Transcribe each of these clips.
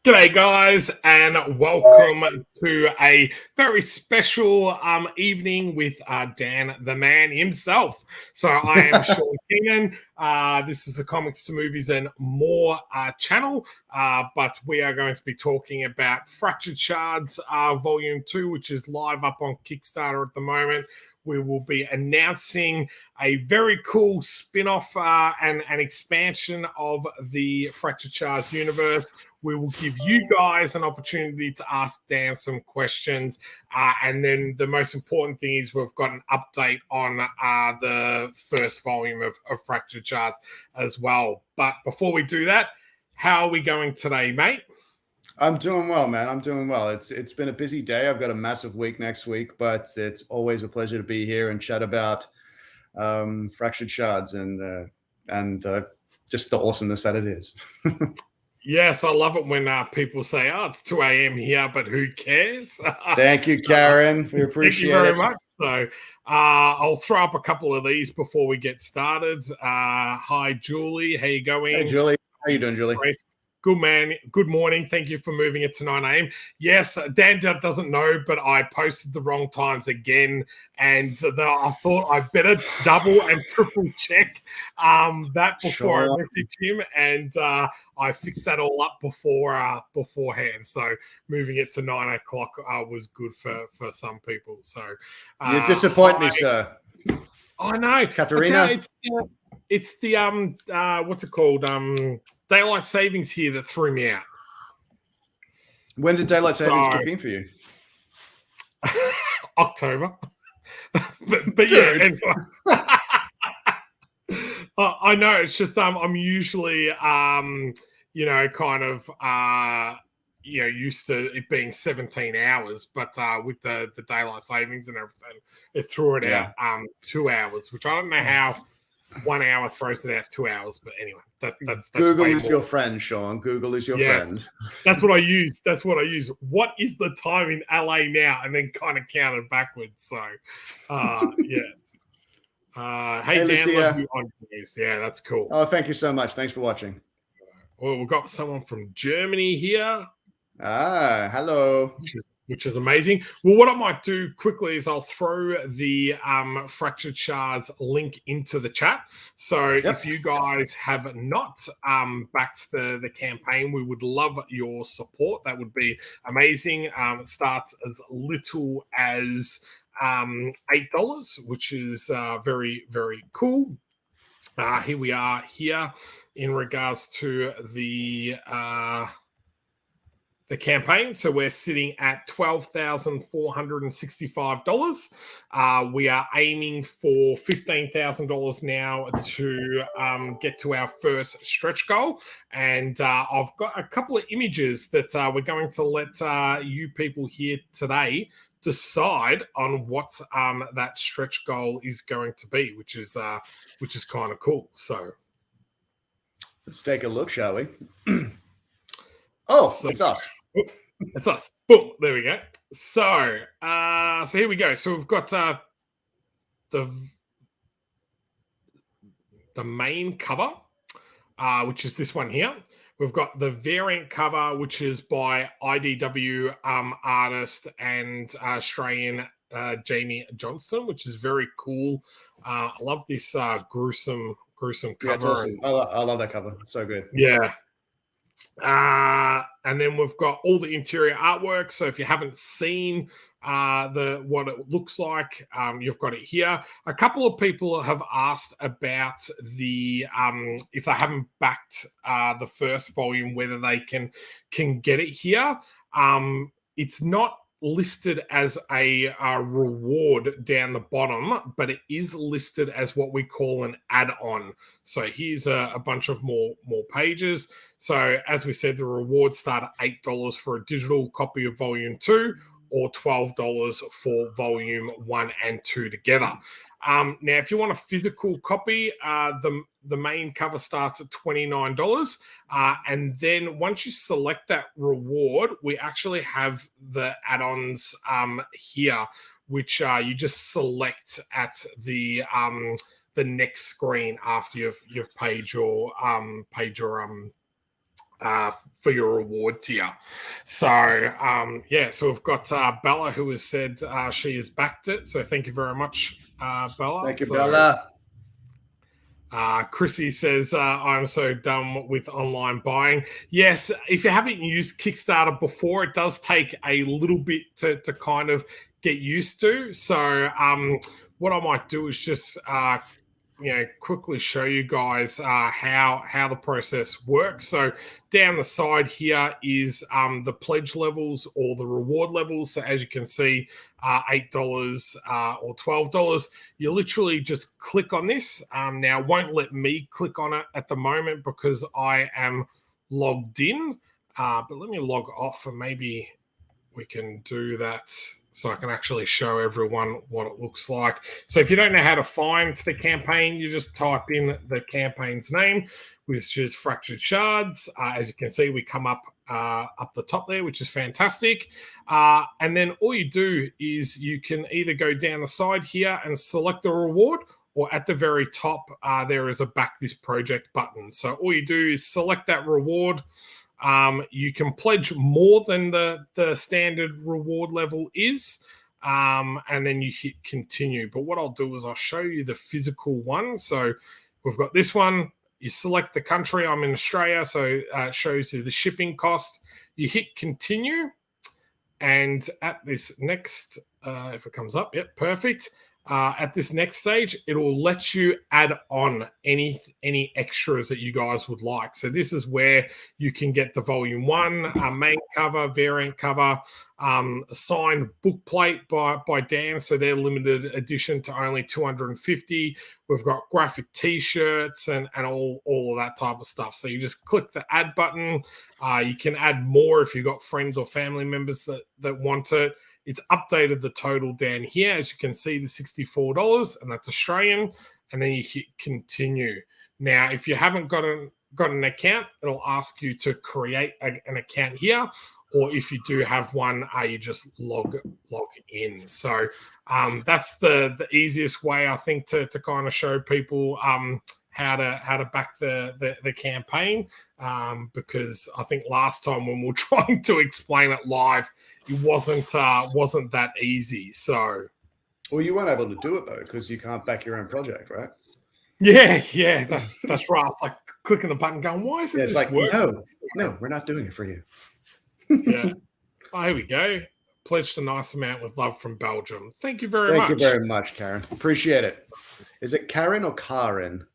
G'day guys, and welcome to a very special evening with Dan the man himself. So I am Shaun Keenan. This is the Comics to Movies and More channel, but we are going to be talking about Fractured Shards Volume 2, which is live up on Kickstarter at the moment. We will be announcing a very cool spin-off and an expansion of the Fractured Shards universe. We will give you guys an opportunity to ask Dan some questions. And then the most important thing is we've got an update on the first volume of Fractured Shards as well. But before we do that, how are we going today, mate? I'm doing well, man. I'm doing well. It's been a busy day. I've got a massive week next week, but it's always a pleasure to be here and chat about Fractured Shards and just the awesomeness that it is. Yes, I love it when people say, "Oh, it's 2 a.m. here, but who cares?" Thank you, Karen. We appreciate it. Thank you very much. So I'll throw up a couple of these before we get started. Hi, Julie. How you going? Hey, Julie. How you doing, Julie? Grace. Good man. Good morning. Thank you for moving it to 9 a.m. Yes, Dan doesn't know, but I posted the wrong times again, and I thought I better double and triple check that before I message him, and I fixed that all up beforehand. So moving it to 9 o'clock was good for some people. So you disappoint me, sir. I know, Katerina. It's the what's it called? Daylight savings here that threw me out. When did daylight savings kick in for you? October. but yeah, anyway. I know, it's just I'm usually used to it being 17 hours, but with the daylight savings and everything, it threw it out 2 hours, which I don't know how 1 hour throws it out 2 hours, but anyway, that's Google is your friend, Shaun. Google is your friend. That's what I use. What is the time in LA now? And then kind of count it backwards. So, yes. Hey Dan, Lucia. love you on news. Yeah, that's cool. Oh, thank you so much. Thanks for watching. Well, we've got someone from Germany here. Hello. Which is amazing. Well, what I might do quickly is I'll throw the Fractured Shards link into the chat. So if you guys have not backed the campaign, we would love your support. That would be amazing. It starts as little as $8, which is very, very cool. Here we are here in regards to the campaign. So we're sitting at $12,465. We are aiming for $15,000 now to get to our first stretch goal. And I've got a couple of images that we're going to let you people here today decide on what that stretch goal is going to be, which is kind of cool. So let's take a look, shall we? It's us. It's us. Boom. There we go. So here we go. So we've got the main cover, which is this one here. We've got the variant cover, which is by IDW artist and Australian Jamie Johnston, which is very cool. I love this gruesome cover. Yeah, it's awesome. I love that cover. It's so good. Yeah. And then we've got all the interior artwork. So if you haven't seen what it looks like, you've got it here. A couple of people have asked about the if they haven't backed the first volume, whether they can get it here. It's not listed as a reward down the bottom, but it is listed as what we call an add-on. So here's a bunch of more pages. So as we said, the rewards start at $8 for a digital copy of Volume 2 or $12 for Volume 1 and 2 together. Now, if you want a physical copy, the main cover starts at $29. And then once you select that reward, we actually have the add-ons here, which you just select at the next screen after you've paid your for your reward tier. So so we've got Bella, who has said she has backed it. So thank you very much, Bella. Thank you, Bella. Chrissy says, I'm so done with online buying. Yes, if you haven't used Kickstarter before, it does take a little bit to kind of get used to. So what I might do is just quickly show you guys how the process works. So down the side here is the pledge levels or the reward levels. So as you can see, $8 or $12. You literally just click on this. Now, it won't let me click on it at the moment because I am logged in. But let me log off and maybe we can do that so I can actually show everyone what it looks like. So if you don't know how to find the campaign, you just type in the campaign's name, which is Fractured Shards. As you can see, we come up the top there, which is fantastic. And then all you do is you can either go down the side here and select the reward, or at the very top, there is a back this project button. So all you do is select that reward. You can pledge more than the standard reward level is, and then you hit continue. But what I'll do is I'll show you the physical one. So we've got this one. You select the country. I'm in Australia, so it shows you the shipping cost. You hit continue, and at this next, if it comes up, yep, perfect. At this next stage, it will let you add on any extras that you guys would like. So this is where you can get the volume 1, main cover, variant cover, a signed book plate by Dan. So they're limited edition to only 250. We've got graphic T-shirts and all of that type of stuff. So you just click the add button. You can add more if you've got friends or family members that want it. It's updated the total down here. As you can see, the $64, and that's Australian. And then you hit continue. Now, if you haven't got an account, it'll ask you to create an account here. Or if you do have one, you just log in. So that's the easiest way, I think, to kind of show people how to back the campaign. Because I think last time when we were trying to explain it live, it wasn't that easy. So, well, you weren't able to do it though because you can't back your own project, right? Yeah, that's right. It's like clicking the button, going, "Why isn't this like working?" No, we're not doing it for you. Yeah. Oh, here we go. Pledged a nice amount with love from Belgium. Thank you very much. Thank you very much, Karen. Appreciate it. Is it Karen or Karen?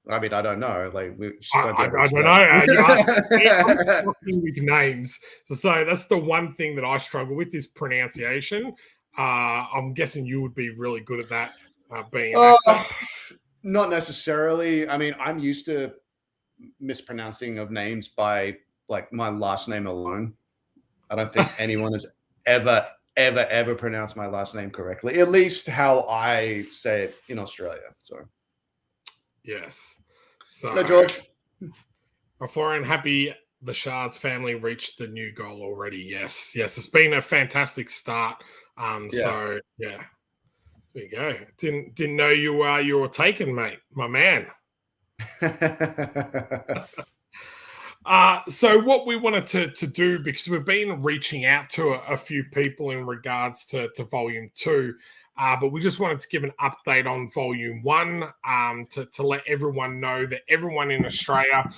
I mean, I don't know. Like, I don't know. I'm working with names, so that's the one thing that I struggle with is pronunciation. I'm guessing you would be really good at that, being an actor. Not necessarily. I mean, I'm used to mispronouncing of names by like my last name alone. I don't think anyone has ever pronounced my last name correctly. At least how I say it in Australia. So, yes. So, hello, George. Florian, happy the Shards family reached the new goal already. Yes. It's been a fantastic start. So yeah, there you go. Didn't know you were taken, mate, my man. So what we wanted to do, because we've been reaching out to a few people in regards to Volume 2, but we just wanted to give an update on Volume 1 to let everyone know that everyone in Australia,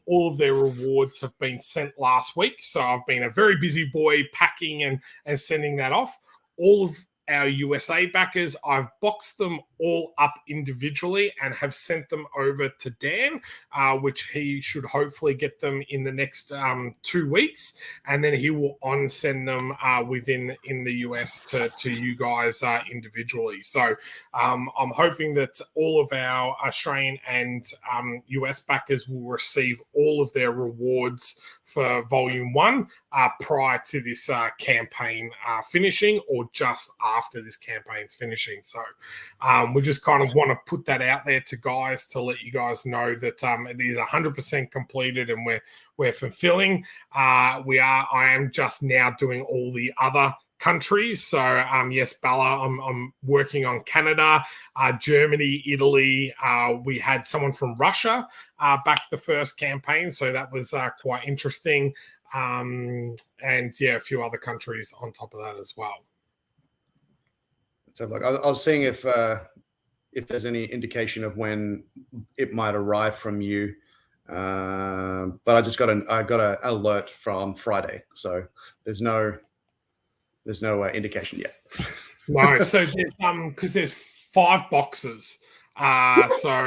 all of their rewards have been sent last week. So I've been a very busy boy packing and sending that off. All of our USA backers, I've boxed them all up individually and have sent them over to Dan, which he should hopefully get them in the next 2 weeks, and then he will send them in the US to you guys individually. So I'm hoping that all of our Australian and US backers will receive all of their rewards for Volume 1 prior to this campaign finishing, or just after this campaign's finishing. So we just kind of want to put that out there to guys to let you guys know that it is 100% completed and we're fulfilling. I am just now doing all the other countries. So yes, Bella, I'm working on Canada, Germany, Italy. We had someone from Russia back the first campaign, so that was quite interesting. And yeah, a few other countries on top of that as well. So like I was seeing if there's any indication of when it might arrive from you. But I just got an alert from Friday, so there's no indication yet. No, so because there's 5 boxes. So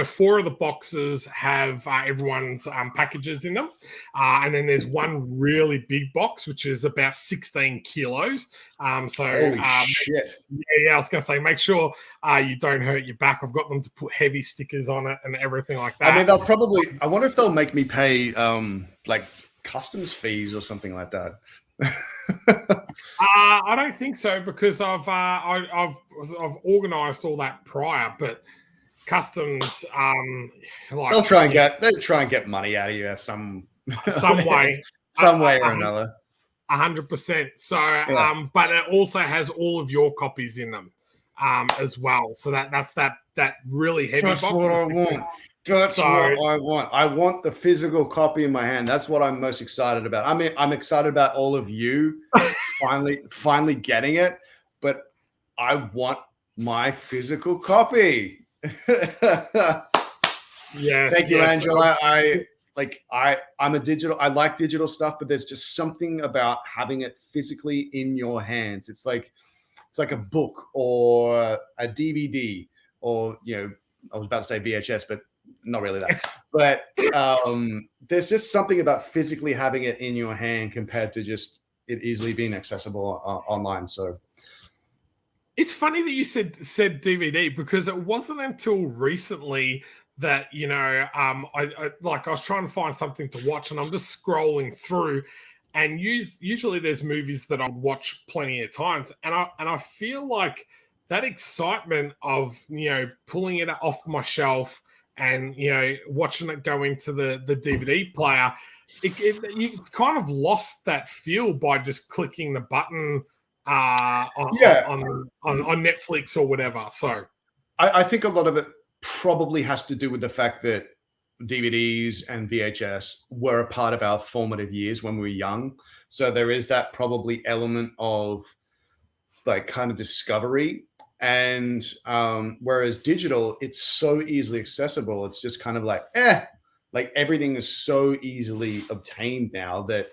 4 of the boxes have everyone's packages in them, and then there's one really big box which is about 16 kilos. Holy shit! Yeah, I was gonna say, make sure you don't hurt your back. I've got them to put heavy stickers on it and everything like that. I mean, they'll probably. I wonder if they'll make me pay like customs fees or something like that. I don't think so, because I've organised all that prior, but customs like they'll try and get money out of you some way, some way or another. 100%. So but it also has all of your copies in them as well. So that's that really heavy That's box. what I want. That's what I want. I want the physical copy in my hand. That's what I'm most excited about. I mean, I'm excited about all of you finally getting it, but I want my physical copy. Yes. Thank you, Angela. I'm a digital. I like digital stuff, but there's just something about having it physically in your hands. It's like a book or a DVD, or I was about to say VHS, but not really that. But there's just something about physically having it in your hand compared to just it easily being accessible online. So it's funny that you said DVD, because it wasn't until recently that I was trying to find something to watch, and I'm just scrolling through, and usually there's movies that I'll watch plenty of times, and I feel like that excitement of pulling it off my shelf and watching it go into the DVD player, it's kind of lost that feel by just clicking the button on Netflix or whatever. So I think a lot of it probably has to do with the fact that DVDs and VHS were a part of our formative years when we were young. So there is that probably element of like kind of discovery. And whereas digital, it's so easily accessible. It's just kind of like everything is so easily obtained now that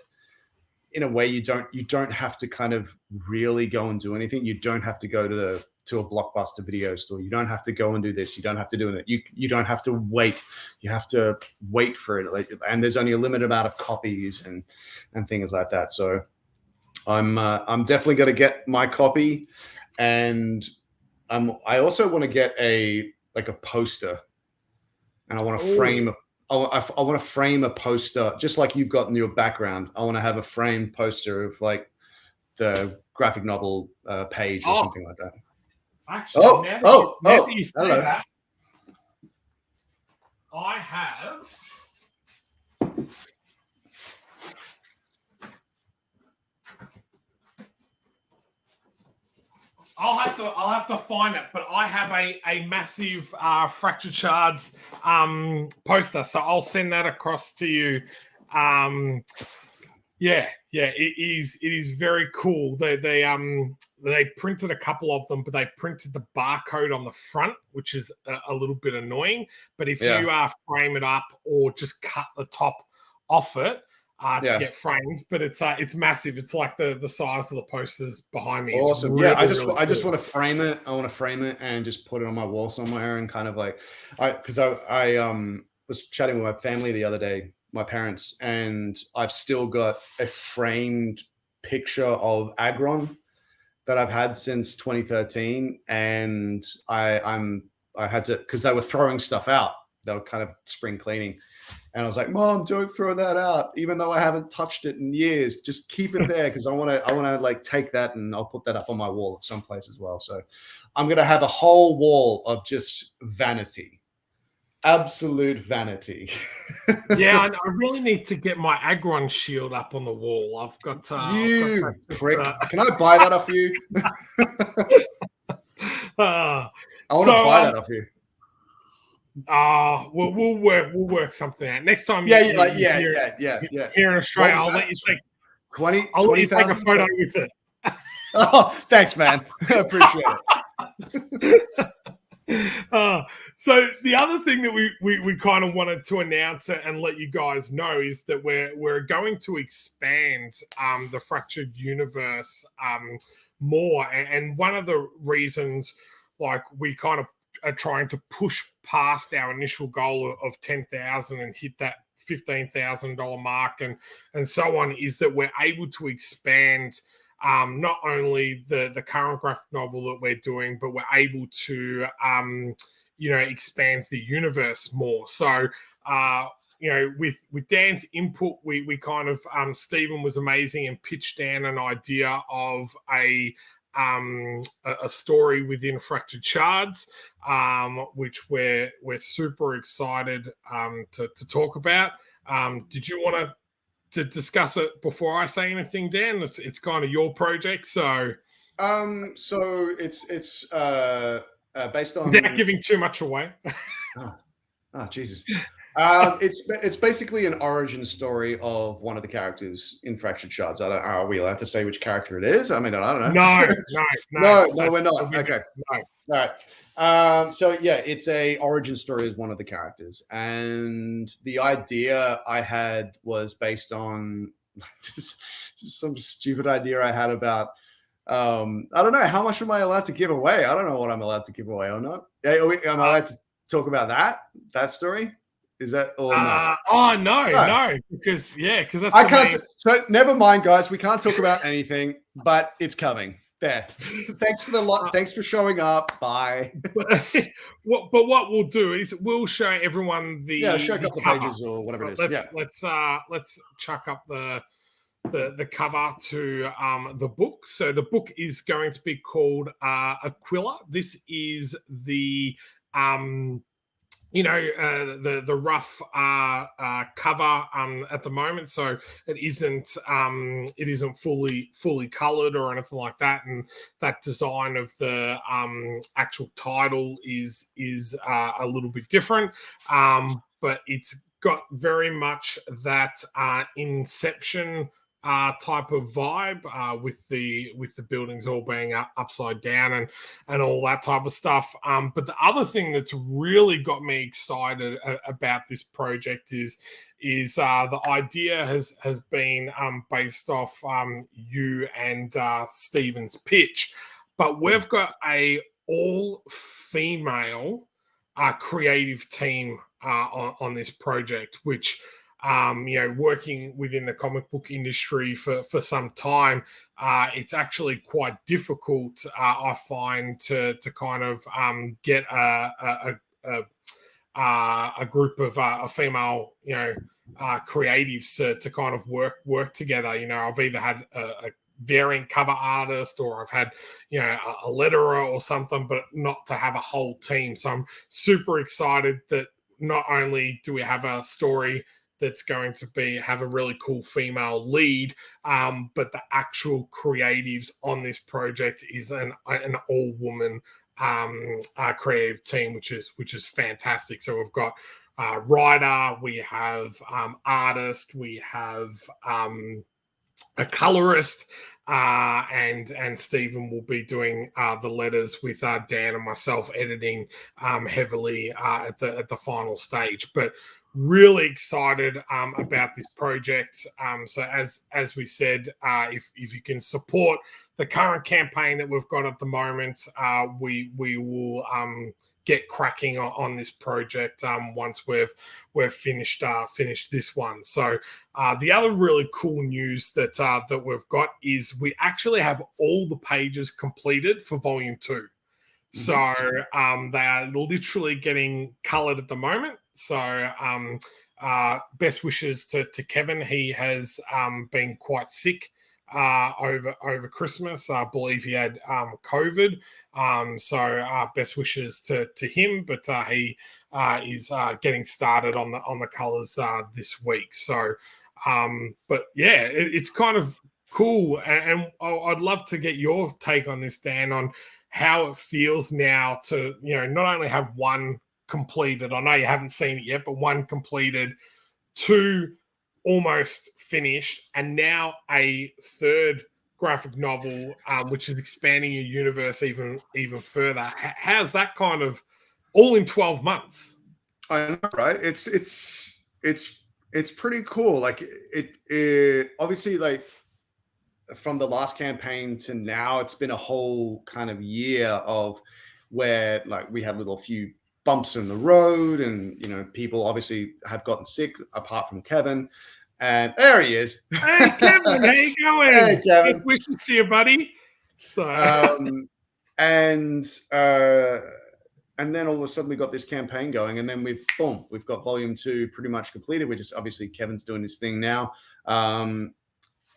in a way you don't have to kind of really go and do anything. You don't have to go to a Blockbuster video store. You don't have to go and do this. You don't have to do that. You don't have to wait. You have to wait for it. And there's only a limited amount of copies and things like that. So I'm definitely going to get my copy, and I also want to get a poster, and I want to frame. I want to frame a poster just like you've got in your background. I want to have a framed poster of like the graphic novel page or something like that. Actually, now that you say that, I have. I'll have to find it, but I have a massive Fractured Shards poster, so I'll send that across to you. Yeah, it is very cool. They printed a couple of them, but they printed the barcode on the front, which is a little bit annoying. But if you frame it up or just cut the top off it to get framed, but it's massive. It's like the size of the posters behind me. Awesome. Really, I just want to frame it. I want to frame it and just put it on my wall somewhere, and kind of like because I was chatting with my family the other day, my parents, and I've still got a framed picture of Agron that I've had since 2013, and I had to, because they were throwing stuff out. They were kind of spring cleaning, and I was like, "Mom, don't throw that out, even though I haven't touched it in years. Just keep it there, because I want to like take that and I'll put that up on my wall at some place as well." So I'm gonna have a whole wall of just vanity. Absolute vanity. Yeah, I really need to get my Agron shield up on the wall. I've got You that. prick. Can I buy that off you? I want to buy that off you. We'll work something out next time. Yeah, Here in Australia, I'll let you take 20,000 a photo with it. Oh, thanks, man. I appreciate it. So the other thing that we kind of wanted to announce and let you guys know is that we're going to expand the Fractured Universe more, and one of the reasons, like, we kind of are trying to push past our initial goal of 10,000 and hit that $15,000 mark and so on, is that we're able to expand not only the current graphic novel that we're doing, but we're able to expand the universe more. So with Dan's input, we kind of Stephen was amazing and pitched Dan an idea of a story within Fractured Shards, which we're super excited to talk about. Did you want to discuss it before I say anything, Dan? It's kind of your project, so it's based on, without giving too much away. Jesus. It's basically an origin story of one of the characters in Fractured Shards. Are we allowed to say which character it is? I mean, I don't know. No, we're not. Okay. No. All right. So yeah, it's a origin story as one of the characters, and the idea I had was based on some stupid idea I had about. I don't know, how much am I allowed to give away? I don't know what I'm allowed to give away or not. Am I allowed to talk about that story? Is that or no? No, because that's I can't. So never mind, guys. We can't talk about anything, but it's coming. There. Thanks for showing up. Bye. But what we'll do is we'll show everyone show a couple of pages or whatever it is. Let's chuck up the cover to the book. So the book is going to be called Aquila. This is the the rough cover at the moment, so it isn't fully colored or anything like that, and that design of the actual title is a little bit different, but it's got very much that Inception type of vibe, with the buildings all being upside down and all that type of stuff. But the other thing that's really got me excited about this project is the idea has been based off you and Stephen's pitch, but we've got a all female creative team on this project, which working within the comic book industry for some time, it's actually quite difficult, I find, to kind of get a group of a female, creatives to kind of work together. I've either had a variant cover artist, or I've had a letterer or something, but not to have a whole team. So I'm super excited that not only do we have a story that's going to have a really cool female lead, but the actual creatives on this project is an all-woman creative team, which is fantastic. So we've got writer, we have artist, we have a colorist, and Stephen will be doing the letters with Dan and myself editing heavily at the final stage. But really excited about this project. So as we said, if you can support the current campaign that we've got at the moment, we will get cracking on this project once we've finished this one. So the other really cool news that we've got is we actually have all the pages completed for Volume 2. So they are literally getting colored at the moment. So best wishes to Kevin. He has been quite sick over Christmas. I believe he had COVID. So best wishes to him. But he is getting started on the colors this week. So, but yeah, it's kind of cool, and I'd love to get your take on this, Dan, on how it feels now to not only have one completed. I know you haven't seen it yet, but one completed, two almost finished, and now a third graphic novel, which is expanding your universe even further. How's that kind of all in 12 months? I know, right? It's pretty cool. Like it obviously, like, from the last campaign to now, it's been a whole kind of year of where, like, we have little few bumps in the road, and people obviously have gotten sick, apart from Kevin. And there he is. Hey, Kevin, how you going? Hey, Kevin. Good wishes to you, buddy. So, and then all of a sudden we got this campaign going, and then we've got volume 2 pretty much completed. We're just, obviously Kevin's doing his thing now,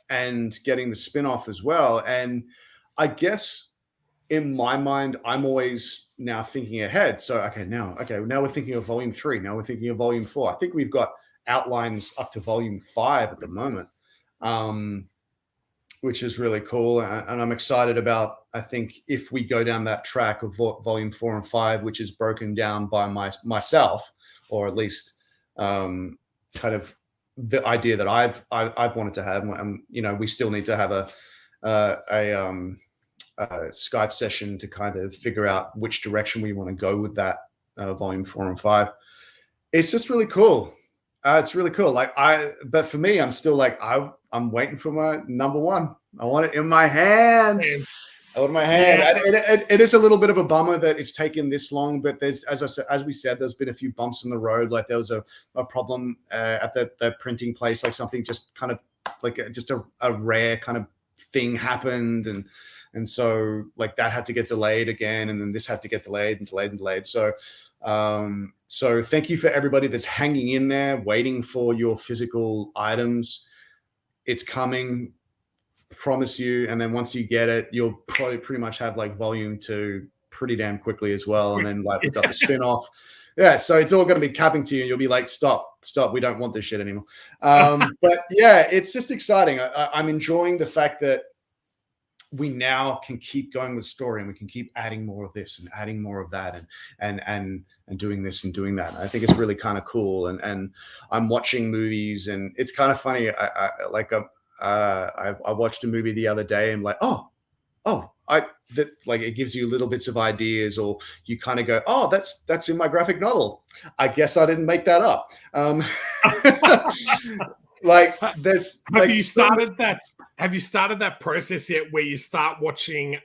and getting the spin-off as well. And I guess in my mind, I'm always now thinking ahead. So now we're thinking of volume 3. Now we're thinking of volume 4. I think we've got outlines up to volume 5 at the moment, which is really cool. And I'm excited about, I think, if we go down that track of volume 4 and 5, which is broken down by myself, or at least kind of the idea that I've wanted to have. And we still need to have a Skype session to kind of figure out which direction we want to go with that, volume 4 and 5. It's just really cool. It's really cool. But for me, I'm still like, I'm waiting for my number 1. I want it in my hand. Yeah. It is a little bit of a bummer that it's taken this long, but there's, as we said, there's been a few bumps in the road. Like, there was a problem at the printing place, like something just kind of like just a rare kind of thing happened, and so, like, that had to get delayed again, and then this had to get delayed and delayed and delayed. So thank you for everybody that's hanging in there, waiting for your physical items. It's coming, promise you. And then once you get it, you'll probably pretty much have like volume 2 pretty damn quickly as well. And then, like, we've got the spin-off. Yeah, so it's all going to be capping to you, and you'll be like, stop, we don't want this shit anymore. But yeah, it's just exciting. I'm enjoying the fact that we now can keep going with story, and we can keep adding more of this and adding more of that, and doing this and doing that. And I think it's really kind of cool. And I'm watching movies, and it's kind of funny. I watched a movie the other day, and like, it gives you little bits of ideas, or you kind of go, oh, that's in my graphic novel. I guess I didn't make that up. Like, there's have you started that? Have you started that process yet, where you start watching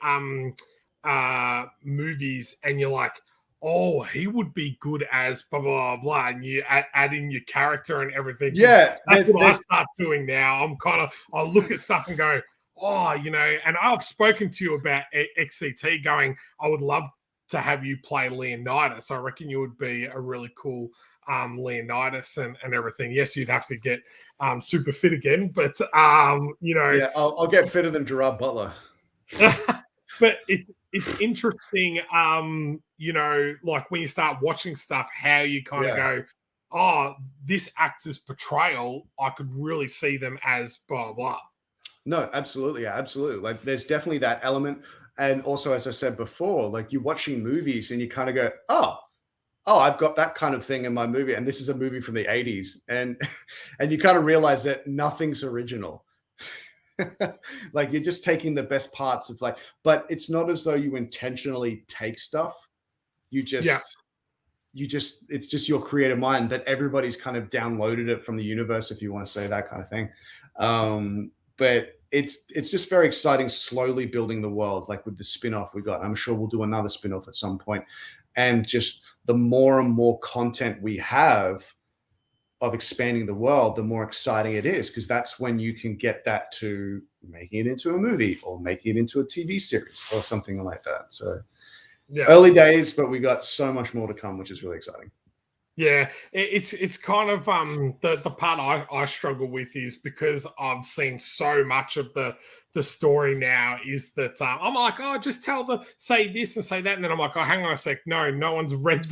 movies and you're like, oh, he would be good as blah, blah, blah, and you add in your character and everything? Yeah. That's what I start doing now. I look at stuff and go, oh, and I've spoken to you about XCT, going, I would love to have you play Leonidas. I reckon you would be a really cool Leonidas and everything. Yes, you'd have to get super fit again, but yeah, I'll get fitter than Gerard Butler. But it's interesting, like, when you start watching stuff, how you kind of go, oh, this actor's portrayal, I could really see them as blah blah. No, absolutely. Yeah, absolutely. Like, there's definitely that element. And also, as I said before, like, you're watching movies and you kind of go, oh, I've got that kind of thing in my movie. And this is a movie from the 80s. And you kind of realize that nothing's original. Like, you're just taking the best parts of, like, but it's not as though you intentionally take stuff. It's just your creative mind, but everybody's kind of downloaded it from the universe, if you want to say that kind of thing. But it's just very exciting, slowly building the world, like with the spin-off we got. I'm sure we'll do another spin-off at some point. And just the more and more content we have of expanding the world, the more exciting it is, because that's when you can get that to making it into a movie or making it into a TV series or something like that. So early days, but we got so much more to come, which is really exciting. Yeah, it's kind of the part I struggle with is because I've seen so much of the story now is that I'm like, oh, just say this and say that, and then I'm like, oh, hang on a sec, no one's read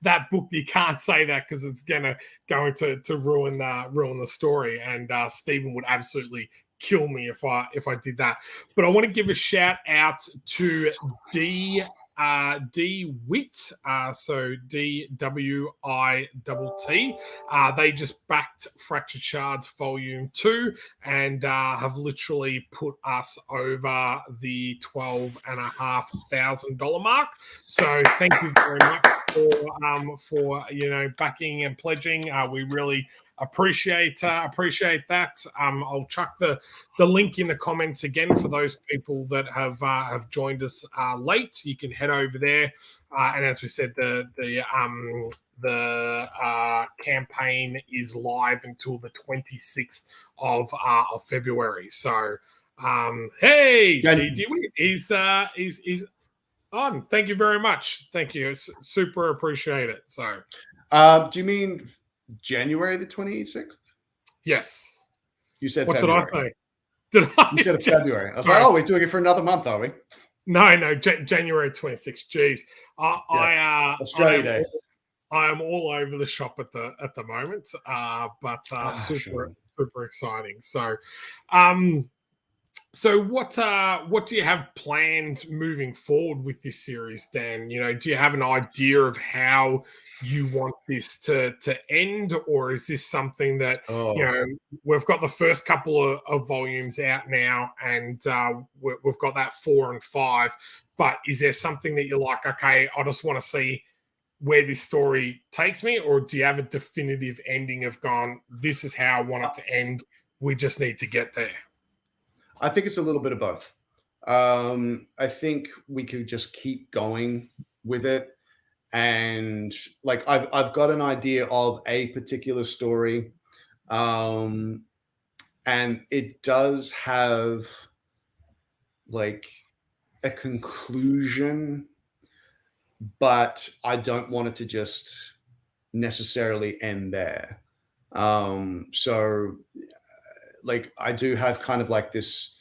that book. You can't say that because it's gonna to ruin the story, and Stephen would absolutely kill me if I did that. But I want to give a shout out to D Witt, so DWITT. They just backed Fractured Shards Volume 2 and have literally put us over the $12,500 mark. So thank you very much for backing and pledging. We really appreciate that. I'll chuck the link in the comments again for those people that have joined us late. You can head over there, and as we said, the campaign is live until the 26th of February. So, hey, DD, he's on. Thank you very much. Thank you. It's super appreciate it. So, do you mean January the 26th? Yes. You said what February. Did I say? Did I? You said February. I was like, oh, we're doing it for another month, are we? No, January 26th. Jeez. Australia Day. I am all over the shop at the moment, but super exciting. So, so what do you have planned moving forward with this series, Dan? Do you have an idea of how you want this to end, or is this something that we've got the first couple of volumes out now, and we've got that 4 and 5, but is there something that you're like, okay, I just want to see where this story takes me, or do you have a definitive ending of gone, this is how I want it to end, we just need to get there? I think it's a little bit of both. I think we could just keep going with it. And like, I've got an idea of a particular story. And it does have like a conclusion, but I don't want it to just necessarily end there. So like, I do have kind of like this,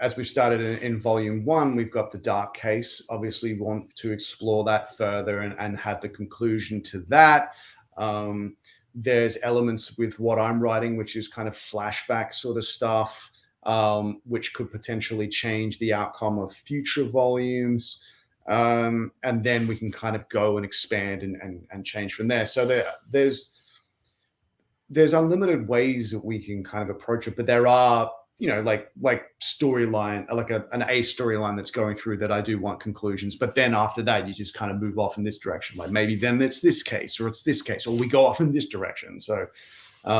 as we've started in volume 1, we've got the dark case. Obviously, we want to explore that further and have the conclusion to that. There's elements with what I'm writing, which is kind of flashback sort of stuff, which could potentially change the outcome of future volumes. And then we can kind of go and expand and change from there. So there's unlimited ways that we can kind of approach it, but there are, like storyline, like an A storyline that's going through that I do want conclusions. But then after that, you just kind of move off in this direction. Like maybe then it's this case, or it's this case, or we go off in this direction. So I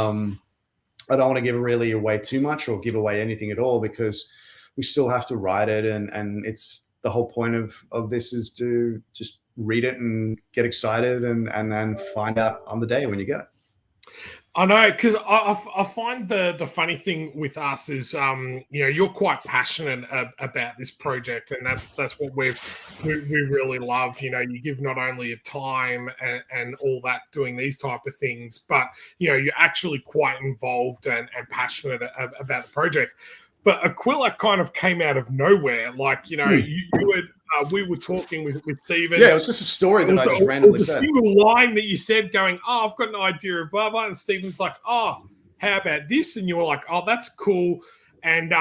don't want to give really away too much or give away anything at all, because we still have to write it. And it's the whole point of this is to just read it and get excited and find out on the day when you get it. I know, because I find the funny thing with us is, you're quite passionate about this project, and that's what we really love. You give not only your time and all that doing these type of things, but you're actually quite involved and passionate about the project. But Aquila kind of came out of nowhere. Like, you would. We were talking with Stephen. Yeah, it was just a story that I just randomly said. It was a single line that you said going, oh, I've got an idea of blah, blah. And Stephen's like, oh, how about this? And you were like, oh, that's cool. And,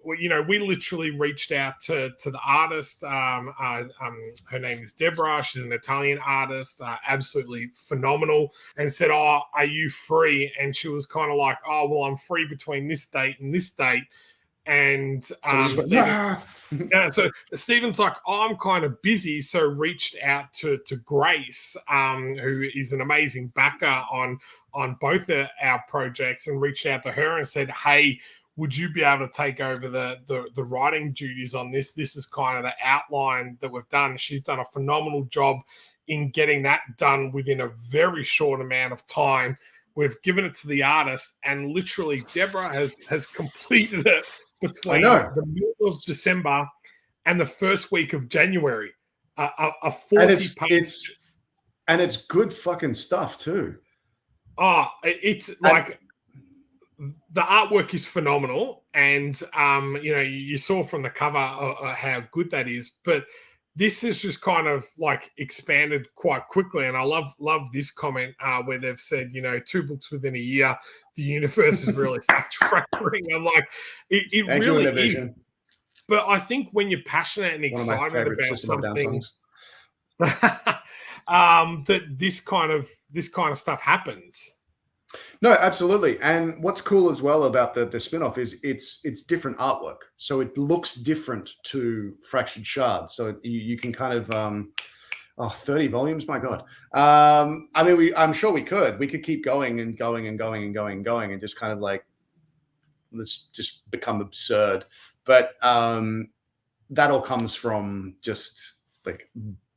we literally reached out to the artist. Her name is Deborah. She's an Italian artist, absolutely phenomenal, and said, oh, are you free? And she was kind of like, oh, well, I'm free between this date and this date. And so Stephen's like, oh, I'm kind of busy, so reached out to Grace, who is an amazing backer on both of our projects, and reached out to her and said, hey, would you be able to take over the writing duties on this? This is kind of the outline that we've done. She's done a phenomenal job in getting that done within a very short amount of time. We've given it to the artist, and literally Deborah has completed it between the middle of December and the first week of January. A 40-page. And it's good fucking stuff too. Oh, it's like the artwork is phenomenal, and you saw from the cover how good that is, but this is just kind of like expanded quite quickly, and I love this comment where they've said, 2 books within a year, the universe is really fracturing. I'm like, it Thank really you, is. Innovision. But I think when you're passionate and One of my excited favorite about System of a Down something, songs. that this kind of stuff happens. No, absolutely. And what's cool as well about the spin-off is it's different artwork. So it looks different to Fractured Shards. So you can kind of 30 volumes, my God. I mean, I'm sure we could keep going and going and going and going and going and just kind of like, let's just become absurd. But that all comes from just like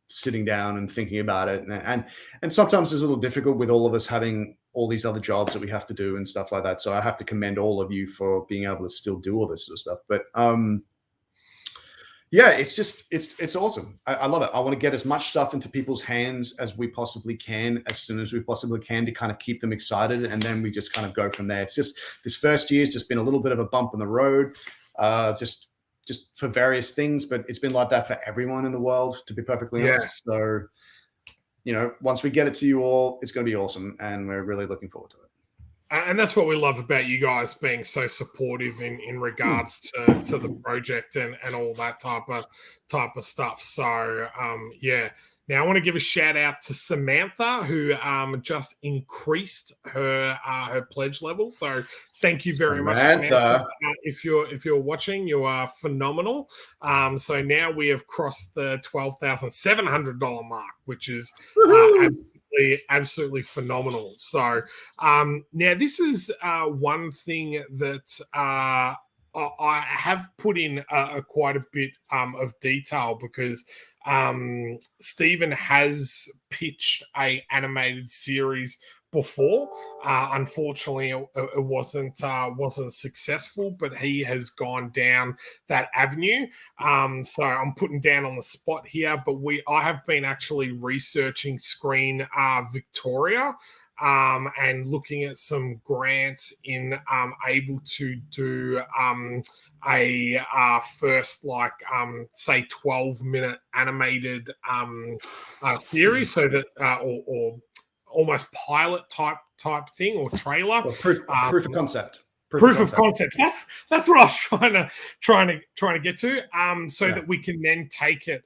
sitting down and thinking about it. And sometimes it's a little difficult with all of us having all these other jobs that we have to do and stuff like that. So I have to commend all of you for being able to still do all this sort of stuff. But yeah, it's awesome. I love it. I want to get as much stuff into people's hands as we possibly can, as soon as we possibly can, to kind of keep them excited. And then we just kind of go from there. It's just, this first year's just been a little bit of a bump in the road, just for various things, but it's been like that for everyone in the world, to be perfectly honest. So, once we get it to you all, it's going to be awesome. And we're really looking forward to it. And that's what we love about you guys being so supportive in regards to the project and all that type of stuff. So yeah. Now I want to give a shout out to Samantha, who just increased her pledge level. So thank you very much, Samantha. If you're watching, you are phenomenal. So now we have crossed the $12,700 mark, which is absolutely phenomenal. So now this is one thing that I have put in quite a bit of detail, because Stephen has pitched a animated series before. Unfortunately, it wasn't successful, but he has gone down that avenue. So I'm putting down on the spot here, but I have been actually researching Screen Victoria and looking at some grants in able to do a first, like, say 12-minute animated series, so that or almost pilot type thing, or trailer. Well, proof of concept. Proof of concept. That's what I was trying to get to. So that we can then take it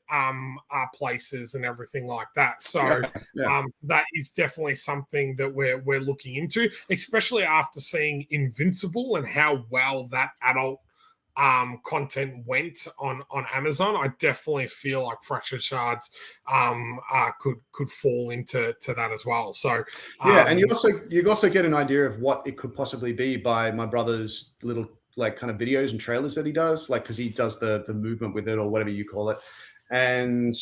places and everything like that. So that is definitely something that we're looking into, especially after seeing Invincible and how well that adult content went on Amazon. I definitely feel like Fractured Shards could fall into that as well. So and you also get an idea of what it could possibly be by my brother's little, like, kind of videos and trailers that he does, like, because he does the movement with it, or whatever you call it. And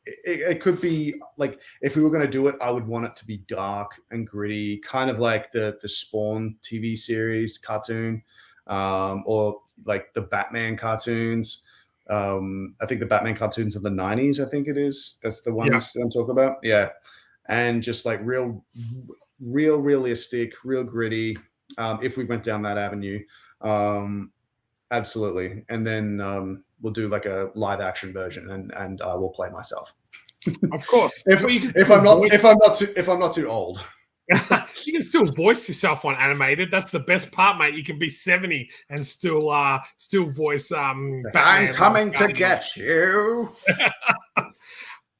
it could be like, if we were going to do it, I would want it to be dark and gritty, kind of like the Spawn TV series cartoon, or like the Batman cartoons. I think the Batman cartoons of the 90s, I think it is. That's the ones I'm talking about. Yeah. And just like real realistic, real gritty. If we went down that avenue, absolutely. And then we'll do like a live action version, and we'll play myself. Of course. if I'm not too old. You can still voice yourself on animated. That's the best part, mate. You can be 70 and still voice Batman. I'm coming to get you.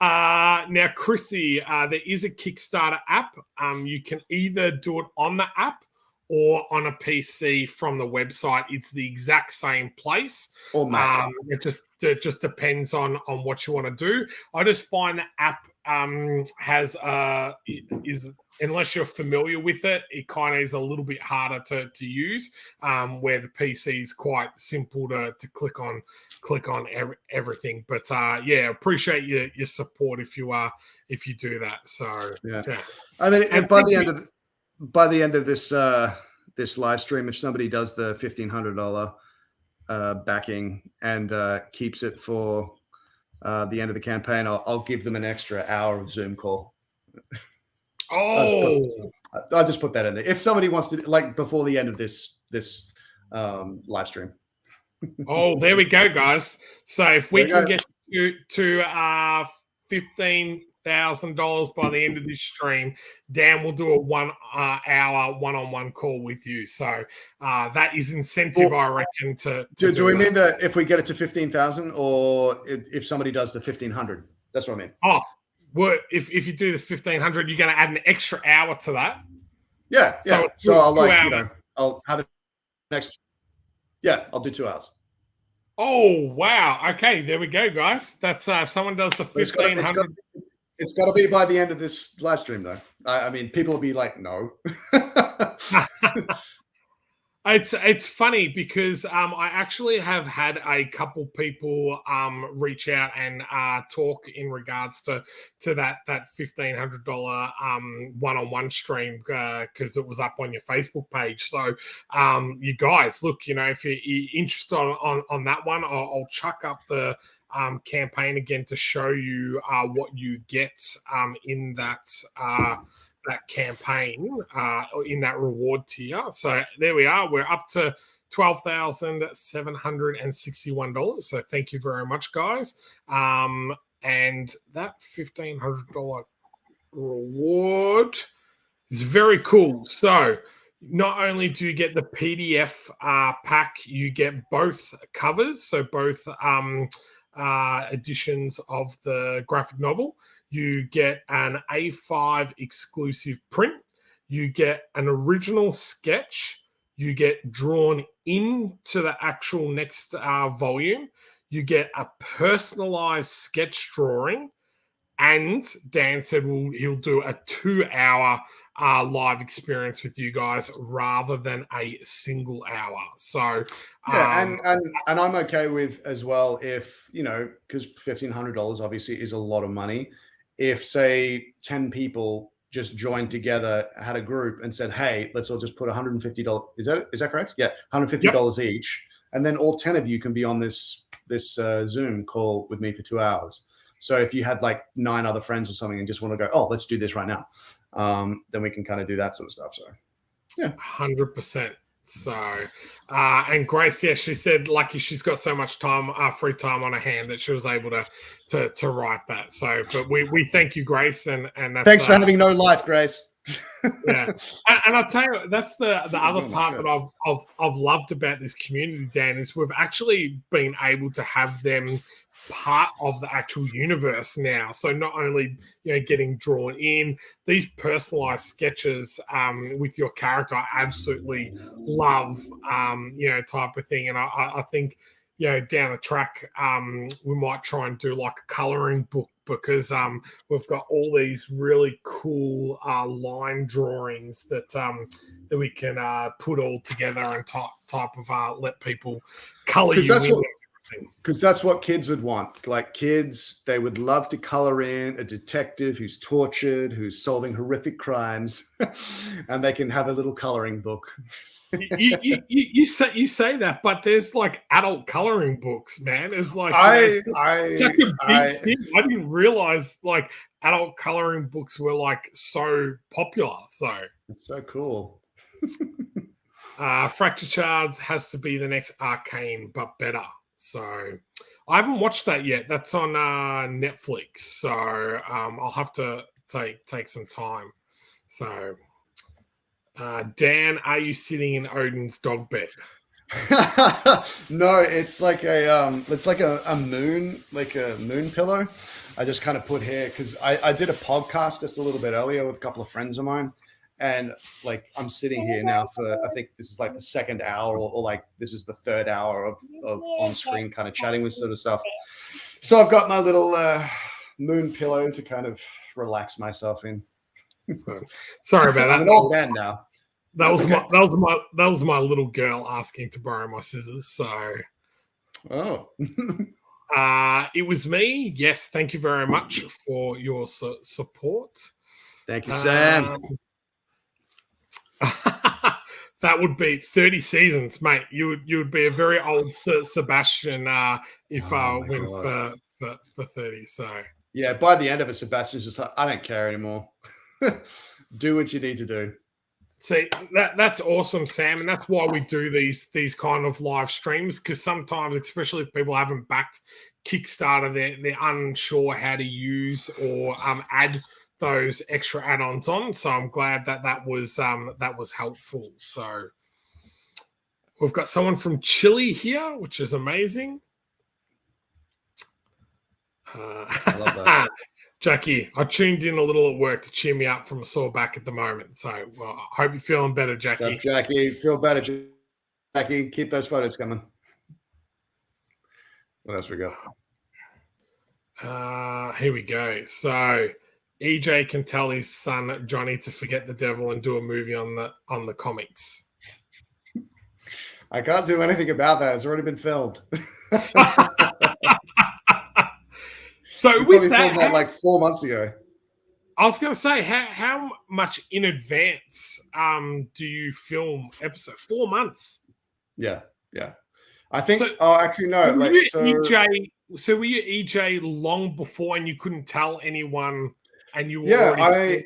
Now, Chrissy, there is a Kickstarter app. You can either do it on the app or on a PC from the website. It's the exact same place. Or Mac. It just depends on what you want to do. I just find the app is, unless you're familiar with it, it kind of is a little bit harder to use, where the PC is quite simple to click on everything. But appreciate your support if you do that. So yeah. I mean, by the end of this live stream, if somebody does the $1,500 backing and keeps it for the end of the campaign, I'll give them an extra hour of Zoom call. Oh, I'll just put that in there. If somebody wants to, like, before the end of this live stream. oh, there we go, guys. So if we There can we get to $15,000 by the end of this stream, Dan will do a 1 hour one-on-one call with you. So that is incentive, Well, I reckon. To do we that. mean that if we get it to 15,000, or if somebody does the 1,500? That's what I mean. Oh, well, if you do the 1,500, you're going to add an extra hour to that. Yeah, So yeah. So I'll I'll have it next. Yeah, I'll do 2 hours. Oh wow! Okay, there we go, guys. That's if someone does the 1,500. It's got to be by the end of this live stream, though. I mean, people will be like, "No." It's funny because I actually have had a couple people reach out and talk in regards to that $1,500 one-on-one stream because it was up on your Facebook page. So you guys, look, if you're interested on that one, I'll chuck up the campaign again to show you what you get in that campaign in that reward tier. So there we are. We're up to $12,761. So thank you very much, guys. And that $1,500 reward is very cool. So not only do you get the PDF pack, you get both covers, so both editions of the graphic novel. You get an A5 exclusive print. You get an original sketch. You get drawn into the actual next volume. You get a personalized sketch drawing. And Dan said he'll do a 2-hour live experience with you guys rather than a single hour. So yeah, and I'm okay with as well if, because $1,500 obviously is a lot of money. If, say, 10 people just joined together, had a group and said, hey, let's all just put $150. Is that correct? Yeah, $150 each. And then all 10 of you can be on this Zoom call with me for 2 hours. So if you had like 9 other friends or something and just want to go, oh, let's do this right now, then we can kind of do that sort of stuff. So, yeah. 100%. So, and Grace, yeah, she said lucky she's got so much time, free time on her hand that she was able to write that. So, but we thank you, Grace, and that's, thanks for having no life, Grace. Yeah, and I'll tell you, that's the other part that I've loved about this community, Dan, is we've actually been able to have them part of the actual universe now. So not only getting drawn in, these personalized sketches with your character, I absolutely love type of thing. And I think down the track we might try and do like a coloring book, because we've got all these really cool line drawings that we can put all together and type of let people color you in. Because that's what kids would want. Like, kids, they would love to color in a detective who's tortured, who's solving horrific crimes, and they can have a little coloring book. you say that, but there's like adult coloring books, man. It's like it's such a big thing. I didn't realize like adult coloring books were like so popular. So it's so cool. Fractured Shards has to be the next Arcane, but better. So I haven't watched that yet. That's on Netflix. So I'll have to take some time. So Dan, are you sitting in Odin's dog bed? No, it's like a moon pillow. I just kind of put here because I did a podcast just a little bit earlier with a couple of friends of mine. And like, I'm sitting here now for, I think this is like the second hour or like this is the third hour of on screen kind of chatting with sort of stuff. So I've got my little moon pillow to kind of relax myself in. Sorry about that. I'm an old man now. That was my little girl asking to borrow my scissors. So, it was me. Yes, thank you very much for your support. Thank you, Sam. That would be 30 seasons, mate. You would be a very old Sebastian if I went for 30. So Yeah, by the end of it, Sebastian's just like, I don't care anymore. Do what you need to do. See, that's awesome, Sam, and that's why we do these kind of live streams, because sometimes, especially if people haven't backed Kickstarter, they're unsure how to use or add those extra add-ons on. So I'm glad that was helpful. So we've got someone from Chile here, which is amazing. I love that. Jackie, I tuned in a little at work to cheer me up from a sore back at the moment. So well, I hope you're feeling better, Jackie. What's up, Jackie? Feel better, Jackie. Keep those photos coming. What else we got? Here we go. So EJ can tell his son Johnny to forget the devil and do a movie on the comics. I can't do anything about that. It's already been filmed. So with that, filmed that like 4 months ago. I was going to say, how much in advance do you film episode? 4 months. Yeah. I think. So, actually, no. Like, so were you EJ long before, and you couldn't tell anyone, and you were I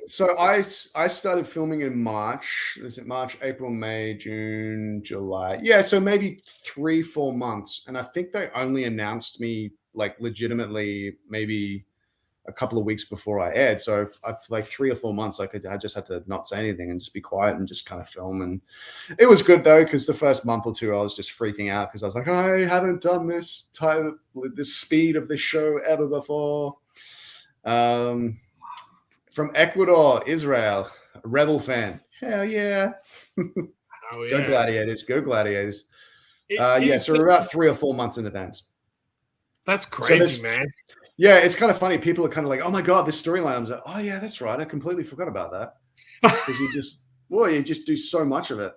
started filming in March. Is it March, April, May, June, July? Yeah, so maybe 3-4 months, and I think they only announced me like legitimately maybe a couple of weeks before I aired. So for like 3 or 4 months, I just had to not say anything and just be quiet and just kind of film. And it was good though, because the first month or two I was just freaking out because I was like, I haven't done this speed of this show ever before. From Ecuador, Israel, a Rebel fan. Hell yeah. Oh, yeah. Go Gladiators. Go Gladiators. So we're about 3 or 4 months in advance. That's crazy, man. Yeah, it's kind of funny. People are kind of like, oh my God, this storyline. I was like, oh yeah, that's right. I completely forgot about that. Because you just do so much of it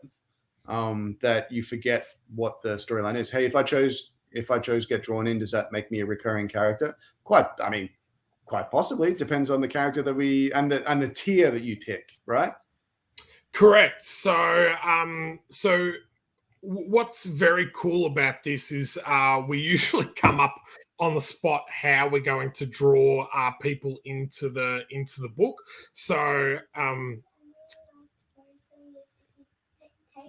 that you forget what the storyline is. Hey, if I chose Get Drawn In, does that make me a recurring character? Quite possibly. It depends on the character that and the tier that you pick, right? Correct. So what's very cool about this is we usually come up on the spot how we're going to draw people into the book. So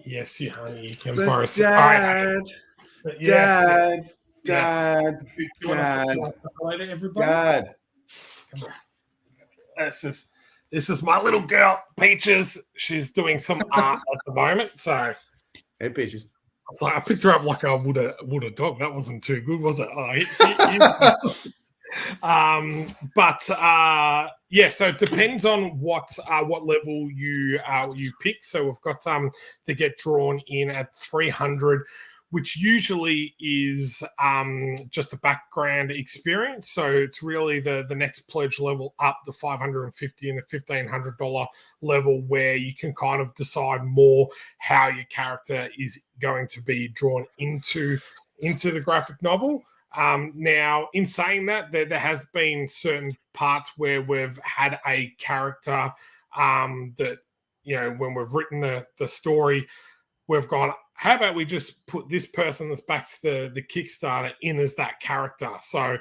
yes, you can borrow some. Dad. This is my little girl, Peaches. She's doing some art at the moment. So hey, Peaches. It's like I picked her up like I would a dog. That wasn't too good, was it? So it depends on what level you pick. So we've got to Get Drawn In at 300, which usually is just a background experience. So it's really the next pledge level up, the $550 and the $1,500 level, where you can kind of decide more how your character is going to be drawn into the graphic novel. Now, in saying that, there has been certain parts where we've had a character that, when we've written the story, we've gone, how about we just put this person that's backed the Kickstarter in as that character? So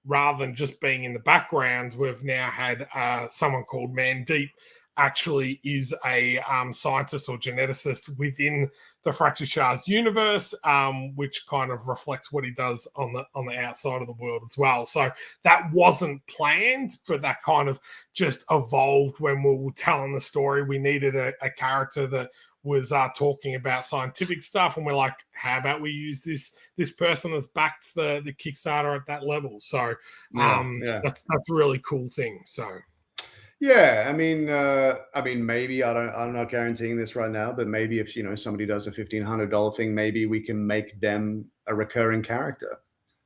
rather than just being in the background, we've now had someone called Mandeep actually is a scientist or geneticist within the Fractured Shards universe, which kind of reflects what he does on the outside of the world as well. So that wasn't planned, but that kind of just evolved when we were telling the story. We needed a character that was talking about scientific stuff, and we're like, how about we use this person that's backed the Kickstarter at that level? So that's a really cool thing. So yeah, I mean, maybe I'm not guaranteeing this right now, but maybe if somebody does a $1,500 thing, maybe we can make them a recurring character.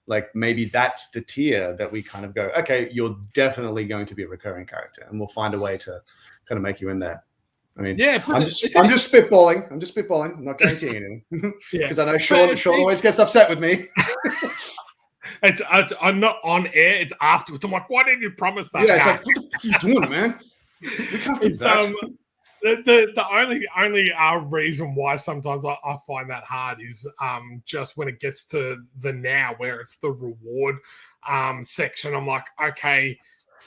Like maybe that's the tier that we kind of go, okay, you're definitely going to be a recurring character, and we'll find a way to kind of make you in there. I mean, yeah, I'm just spitballing. I'm not guaranteeing anything because I know Shaun always gets upset with me. I'm not on air. It's afterwards. I'm like, why didn't you promise that? Yeah, it's like, what the fuck are you doing, man? We can't do that. the only reason why sometimes I find that hard is just when it gets to the now where it's the reward section. I'm like, okay,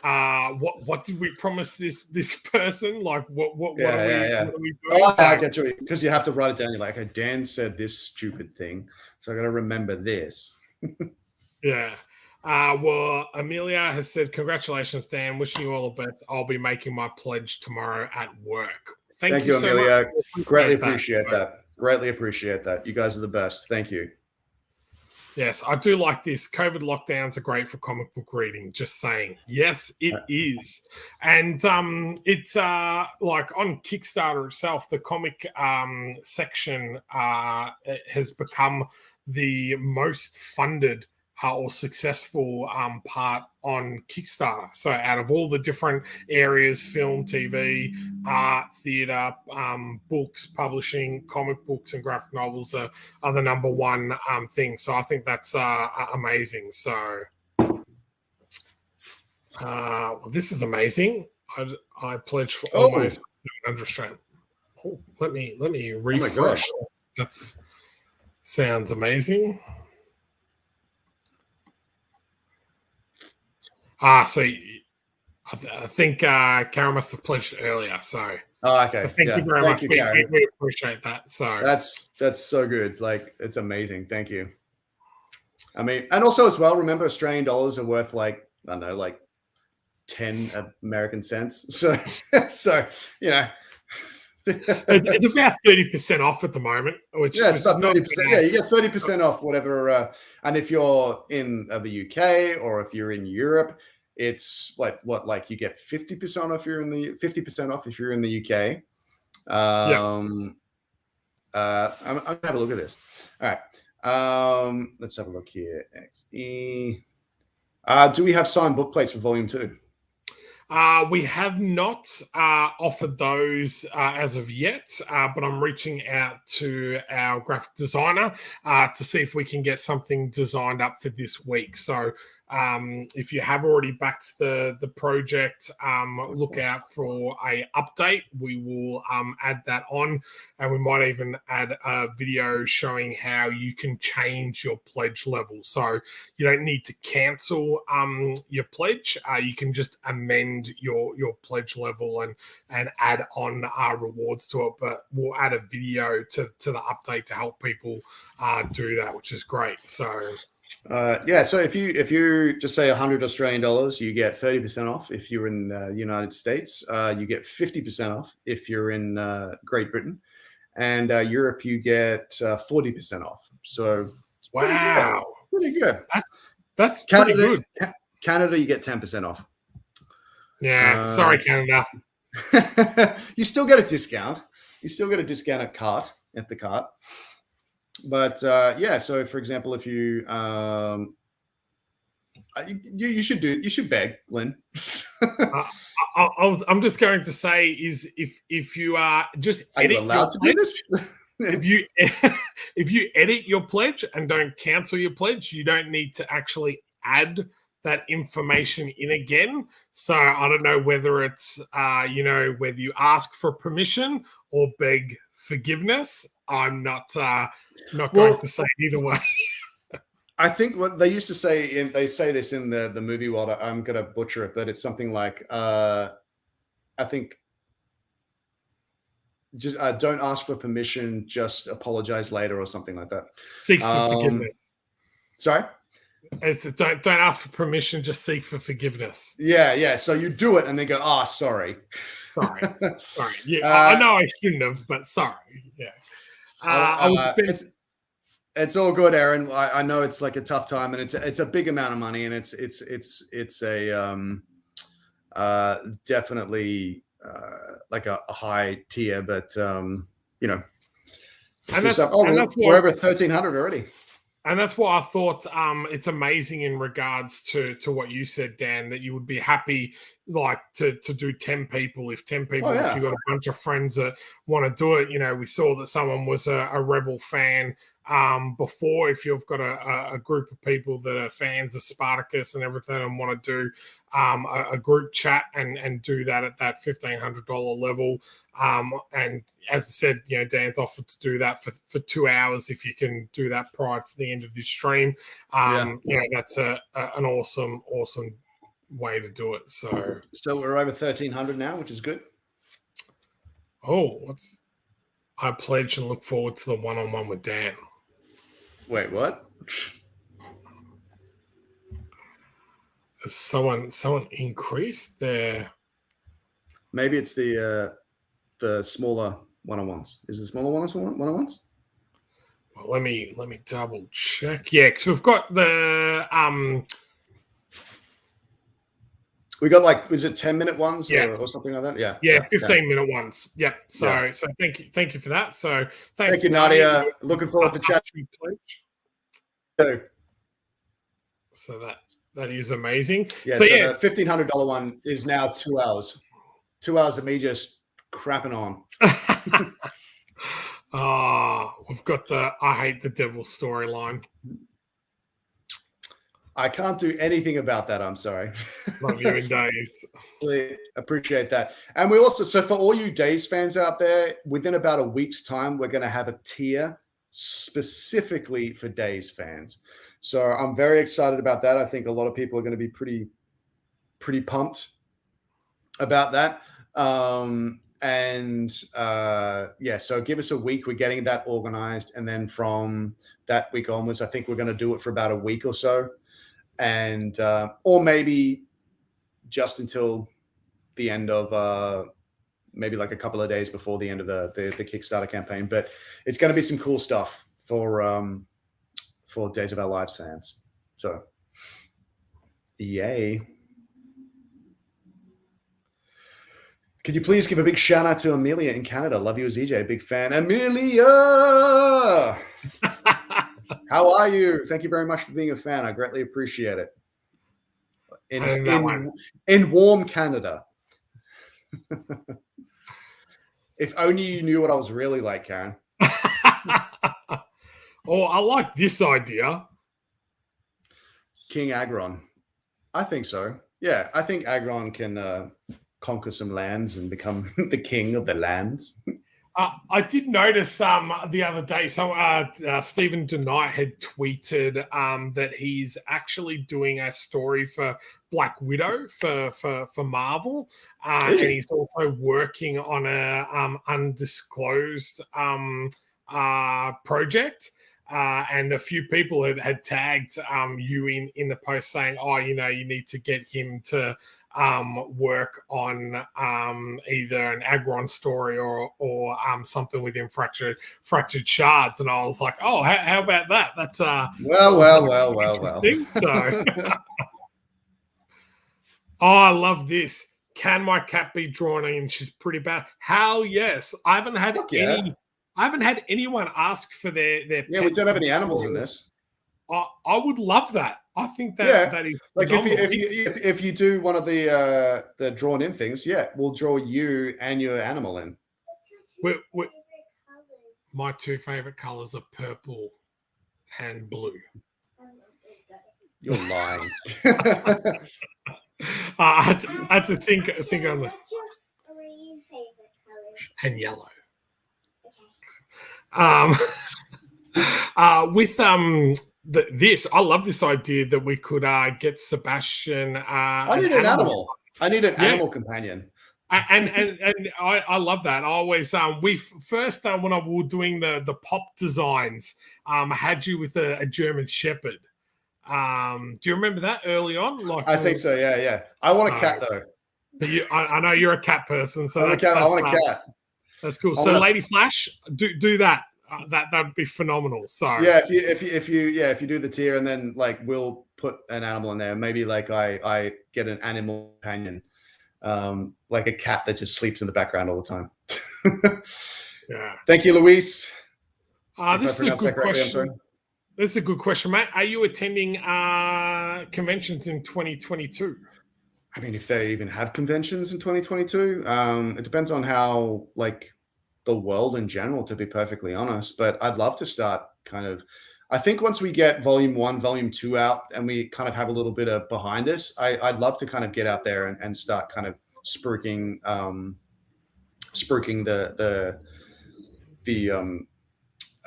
what did we promise this person? Like, what are we doing? Oh, I get you, because you have to write it down. You're like, okay, Dan said this stupid thing, so I got to remember this. Yeah. Well, Amelia has said, congratulations, Dan. Wishing you all the best. I'll be making my pledge tomorrow at work. Thank you so Amelia. much. Greatly appreciate that. Greatly appreciate that. You guys are the best. Thank you. Yes, I do like this. COVID lockdowns are great for comic book reading. Just saying. Yes, it is. And it's like on Kickstarter itself, the comic section has become the most funded or successful part on Kickstarter. So out of all the different areas, film, TV, art, theatre, books, publishing, comic books and graphic novels are the number one thing. So I think that's amazing. So well, this is amazing. I pledge for almost 700 Australian. Oh, let me refresh. That sounds amazing. So I think Karen must have pledged earlier. So okay. Thank you very much. We appreciate that. So that's so good. Like, it's amazing. Thank you. I mean, and also as well, remember Australian dollars are worth like, I don't know, like 10 American cents. So you know. it's about 30% off at the moment, which it's about 30%. Yeah, you get 30% off whatever. And if you're in the UK or if you're in Europe, it's like you get 50% off. You're in the 50% off if you're in the UK. I'm gonna have a look at this. All right. Let's have a look here. XE. Do we have signed book plates for Volume 2? We have not offered those as of yet, but I'm reaching out to our graphic designer to see if we can get something designed up for this week. So if you have already backed the project, look out for a update. We will add that on, and we might even add a video showing how you can change your pledge level. So you don't need to cancel your pledge. You can just amend your pledge level and add on rewards to it. But we'll add a video to the update to help people do that, which is great. So. So if you just say 100 Australian dollars, you get 30% off. If you're in the United States, you get 50% off. If you're in Great Britain, and Europe, you get 40% off. So it's pretty good. That's Canada, pretty good. Canada, you get 10% off. Yeah, sorry, Canada. You still get a discount. You still get a discount at the cart. But so for example, if you you should beg, Lynn. I'm just going to say is if you are just are you allowed to do this? if you edit your pledge and don't cancel your pledge, you don't need to actually add that information in again. So I don't know whether it's whether you ask for permission or beg forgiveness. I'm not going to say either way. I think what they used to say, they say this in the movie world, I'm going to butcher it, but it's something like, I think, just don't ask for permission, just apologize later or something like that. Seek for forgiveness. Sorry? It's don't ask for permission, just seek for forgiveness. Yeah. So you do it and they go, sorry. Sorry. Yeah, I know I shouldn't have, but sorry. Yeah. It's all good, Aaron. I know it's like a tough time, and it's a big amount of money, and it's a definitely like a high tier, but and that's we're over 1,300 already. And that's what I thought. It's amazing in regards to what you said, Dan, that you would be happy like to do 10 people. If 10 people, if you've got a bunch of friends that want to do it, we saw that someone was a Rebel fan before, if you've got a group of people that are fans of Spartacus and everything and want to do a group chat and do that at that $1,500 level. And as I said, Dan's offered to do that for 2 hours if you can do that prior to the end of this stream. That's an awesome way to do it. So we're over 1,300 now, which is good. I pledge and look forward to the one-on-one with Dan. Wait, what? Someone increased their. Maybe it's the smaller one-on-ones. Is it smaller one-on-ones? Well, let me double check. Yeah, because we've got the We got is it 10-minute ones yes. or something like that? Yeah. 15-minute ones. Yep. So thank you for that. So thanks, thank you, Nadia. Looking forward to chatting. So that is amazing. Yeah. So the $1,500 one is now 2 hours. 2 hours of me just crapping on. We've got the I hate the devil storyline. I can't do anything about that. I'm sorry. Love you in Days. Really appreciate that. And we also, so for all you Days fans out there, within about a week's time, we're going to have a tier specifically for Days fans. So I'm very excited about that. I think a lot of people are going to be pretty pumped about that. So give us a week. We're getting that organized. And then from that week onwards, I think we're going to do it for about a week or so. And or maybe just until the end of maybe like a couple of days before the end of the Kickstarter campaign. But it's going to be some cool stuff for Days of Our Lives fans. So yay. Could you please give a big shout out to Amelia in Canada? Love you as EJ, big fan. Amelia! How are you? Thank you very much for being a fan. I greatly appreciate it. In warm Canada. If only you knew what I was really like, Karen. I like this idea. King Agron. I think so. Yeah, I think Agron can conquer some lands and become the king of the lands. I did notice the other day, Stephen DeKnight had tweeted that he's actually doing a story for Black Widow for Marvel, and he's also working on a undisclosed project. And a few people had tagged you in the post saying, you need to get him to work on either an Agron story or something within Fractured Shards. And I was like, how about that? That's well. So, I love this. Can my cat be drawn in? She's pretty bad. Hell yes. I haven't had anyone ask for their pets. Yeah, we don't have any animals in this. I would love that. I think that is like if you do one of the drawn in things, we'll draw you and your animal in. My two favorite colors are purple and blue. You're lying. I had to think on the. What's your 3 favorite colors? And yellow. Okay. With this, I love this idea that we could get Sebastian. I need an animal. I need an animal companion. And I love that. I always we first when I was doing the pop designs, I had you with a German Shepherd. Do you remember that early on? I think so. Yeah. I want a cat though. I know you're a cat person, so I want a cat. That's cool. So Lady Flash, do that. That'd be phenomenal. So if you do the tier and then we'll put an animal in there. Maybe I get an animal companion, like a cat that just sleeps in the background all the time. Yeah. Thank you, Luis. This is a good question. This is a good question, mate. Are you attending conventions in 2022? I mean, if they even have conventions in 2022, it depends on how the world in general, to be perfectly honest. But I'd love to start kind of. I think once we get volume 1, volume 2 out, and we kind of have a little bit of behind us, I'd love to kind of get out there and start kind of spruiking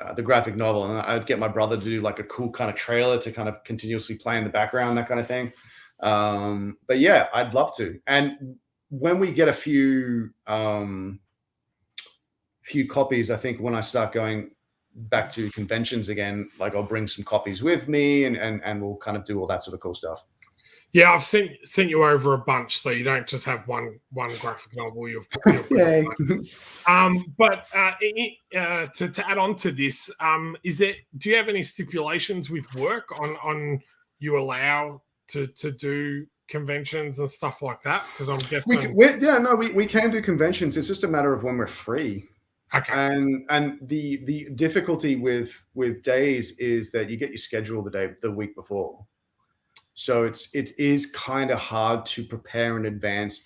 the graphic novel, and I'd get my brother to do like a cool kind of trailer to kind of continuously play in the background, that kind of thing. But yeah, I'd love to. And when we get a few copies, I think when I start going back to conventions again, like I'll bring some copies with me, and we'll kind of do all that sort of cool stuff. Yeah, I've sent you over a bunch, so you don't just have one graphic novel. You've Yay. But to add on to this, do you have any stipulations with work on you allow to do conventions and stuff like that? Because I'm guessing we can do conventions. It's just a matter of when we're free. Okay. And the difficulty with days is that you get your schedule the week before. So it is kind of hard to prepare in advance.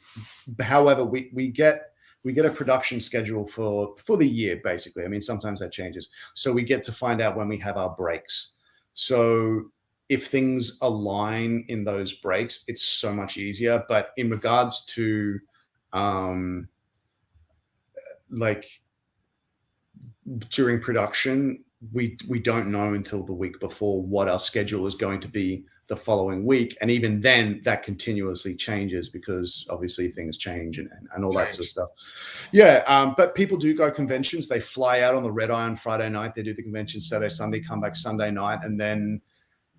However, we get a production schedule for the year, basically. I mean, sometimes that changes. So we get to find out when we have our breaks. So if things align in those breaks, it's so much easier. But in regards to like during production, we don't know until the week before what our schedule is going to be the following week, and even then that continuously changes because obviously things change and all that sort of stuff. But people do go conventions. They fly out on the red eye on Friday night, they do the convention Saturday, Sunday, come back Sunday night, and then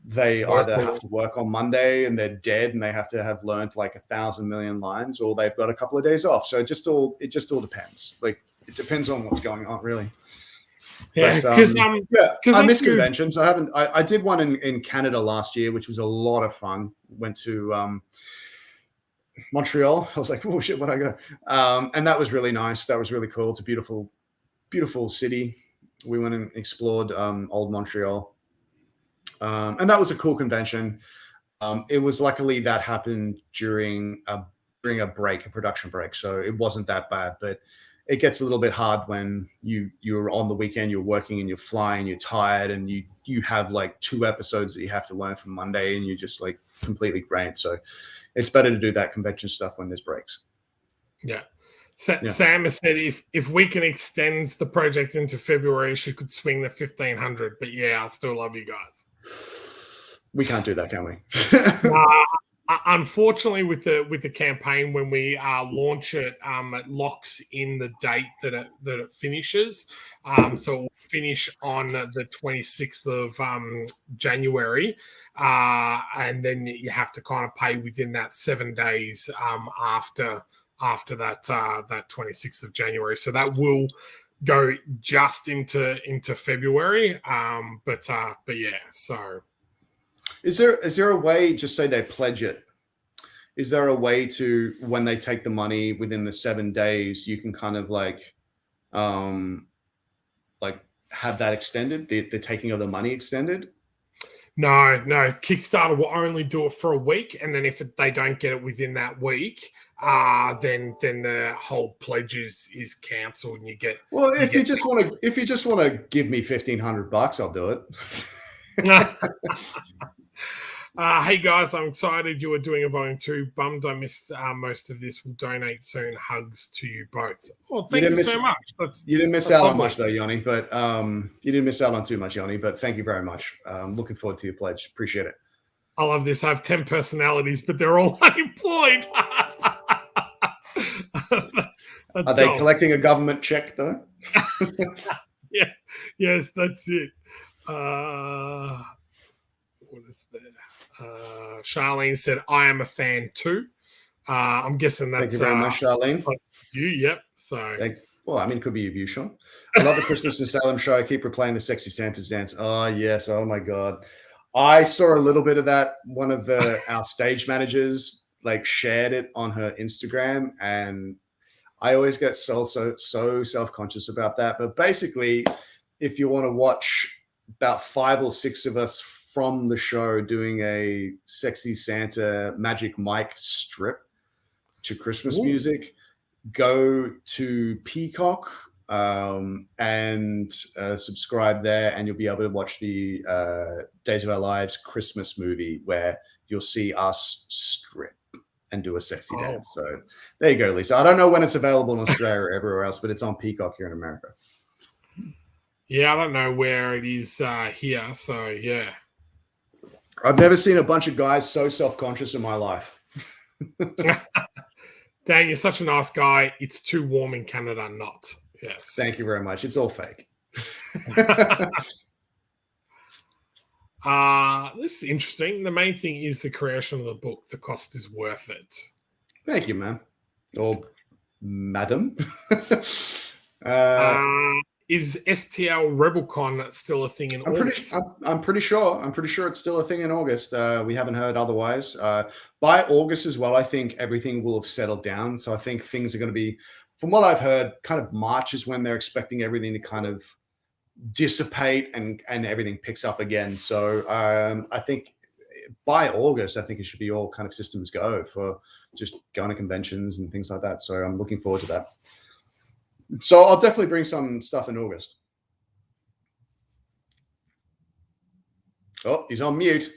they either have to work on Monday and they're dead and they have to have learned like 1,000 million lines, or they've got a couple of days off. So it just all depends. Like it depends on what's going on, really. Yeah, because I miss conventions. I did one in Canada last year, which was a lot of fun. Went to Montreal. I was like, oh shit, where'd I go? And that was really nice. That was really cool. It's a beautiful, beautiful city. We went and explored old Montreal, and that was a cool convention. It was luckily that happened during a production break, so it wasn't that bad, but it gets a little bit hard when you're on the weekend, you're working and you're flying, you're tired, and you have like 2 episodes that you have to learn from Monday, and you're just like completely drained. So it's better to do that convention stuff when there's breaks. Yeah. Sam has said if we can extend the project into February, she could swing the 1,500. But yeah, I still love you guys. We can't do that, can we? Unfortunately, with the campaign, when we launch it, it locks in the date that it finishes. So it will finish on the 26th of January, and then you have to kind of pay within that 7 days after that 26th of January. So that will go just into February. But yeah, so. Is there a way, just say they pledge it, is there a way to, when they take the money within the 7 days, you can kind of like have that extended, the taking of the money extended? No. Kickstarter will only do it for a week, and then if they don't get it within that week, then the whole pledge is cancelled, and you get. Well, if you just want to give me $1,500, I'll do it. Hey guys, I'm excited you are doing a volume 2. Bummed I missed most of this. Will donate soon. Hugs to you both. Oh, thank you so much. You didn't miss out on much though, Yanni, but you didn't miss out on too much, Yanni, but thank you very much. Looking forward to your pledge. Appreciate it. I love this. I have 10 personalities, but they're all unemployed. Are they collecting a government check though? Yeah. Yes, that's it. What is there? Charlene said, I am a fan too. I'm guessing that's... Thank you very much, Charlene. You, yep. So... Well, I mean, it could be of you, Shaun. I love the Christmas in Salem show. I keep replaying the Sexy Santa's dance. Oh, yes. Oh, my God. I saw a little bit of that. One of our stage managers shared it on her Instagram, and I always get so self-conscious about that. But basically, if you want to watch about 5 or 6 of us from the show doing a Sexy Santa Magic Mike strip to Christmas music, go to Peacock and subscribe there, and you'll be able to watch the Days of Our Lives Christmas movie where you'll see us strip and do a sexy dance. So there you go, Lisa. I don't know when it's available in Australia or everywhere else, but it's on Peacock here in America. Yeah, I don't know where it is here. So yeah. I've never seen a bunch of guys so self-conscious in my life. Dan, you're such a nice guy. It's too warm in Canada, not. Yes. Thank you very much. It's all fake. This is interesting. The main thing is the creation of the book. The cost is worth it. Thank you, man. Or madam. Is STL RebelCon still a thing in August? I'm pretty sure. I'm pretty sure it's still a thing in August. We haven't heard otherwise. By August as well, I think everything will have settled down. So I think things are going to be, from what I've heard, kind of March is when they're expecting everything to kind of dissipate and everything picks up again. So I think by August, I think it should be all kind of systems go for just going to conventions and things like that. So I'm looking forward to that. So I'll definitely bring some stuff in August. Oh, he's on mute.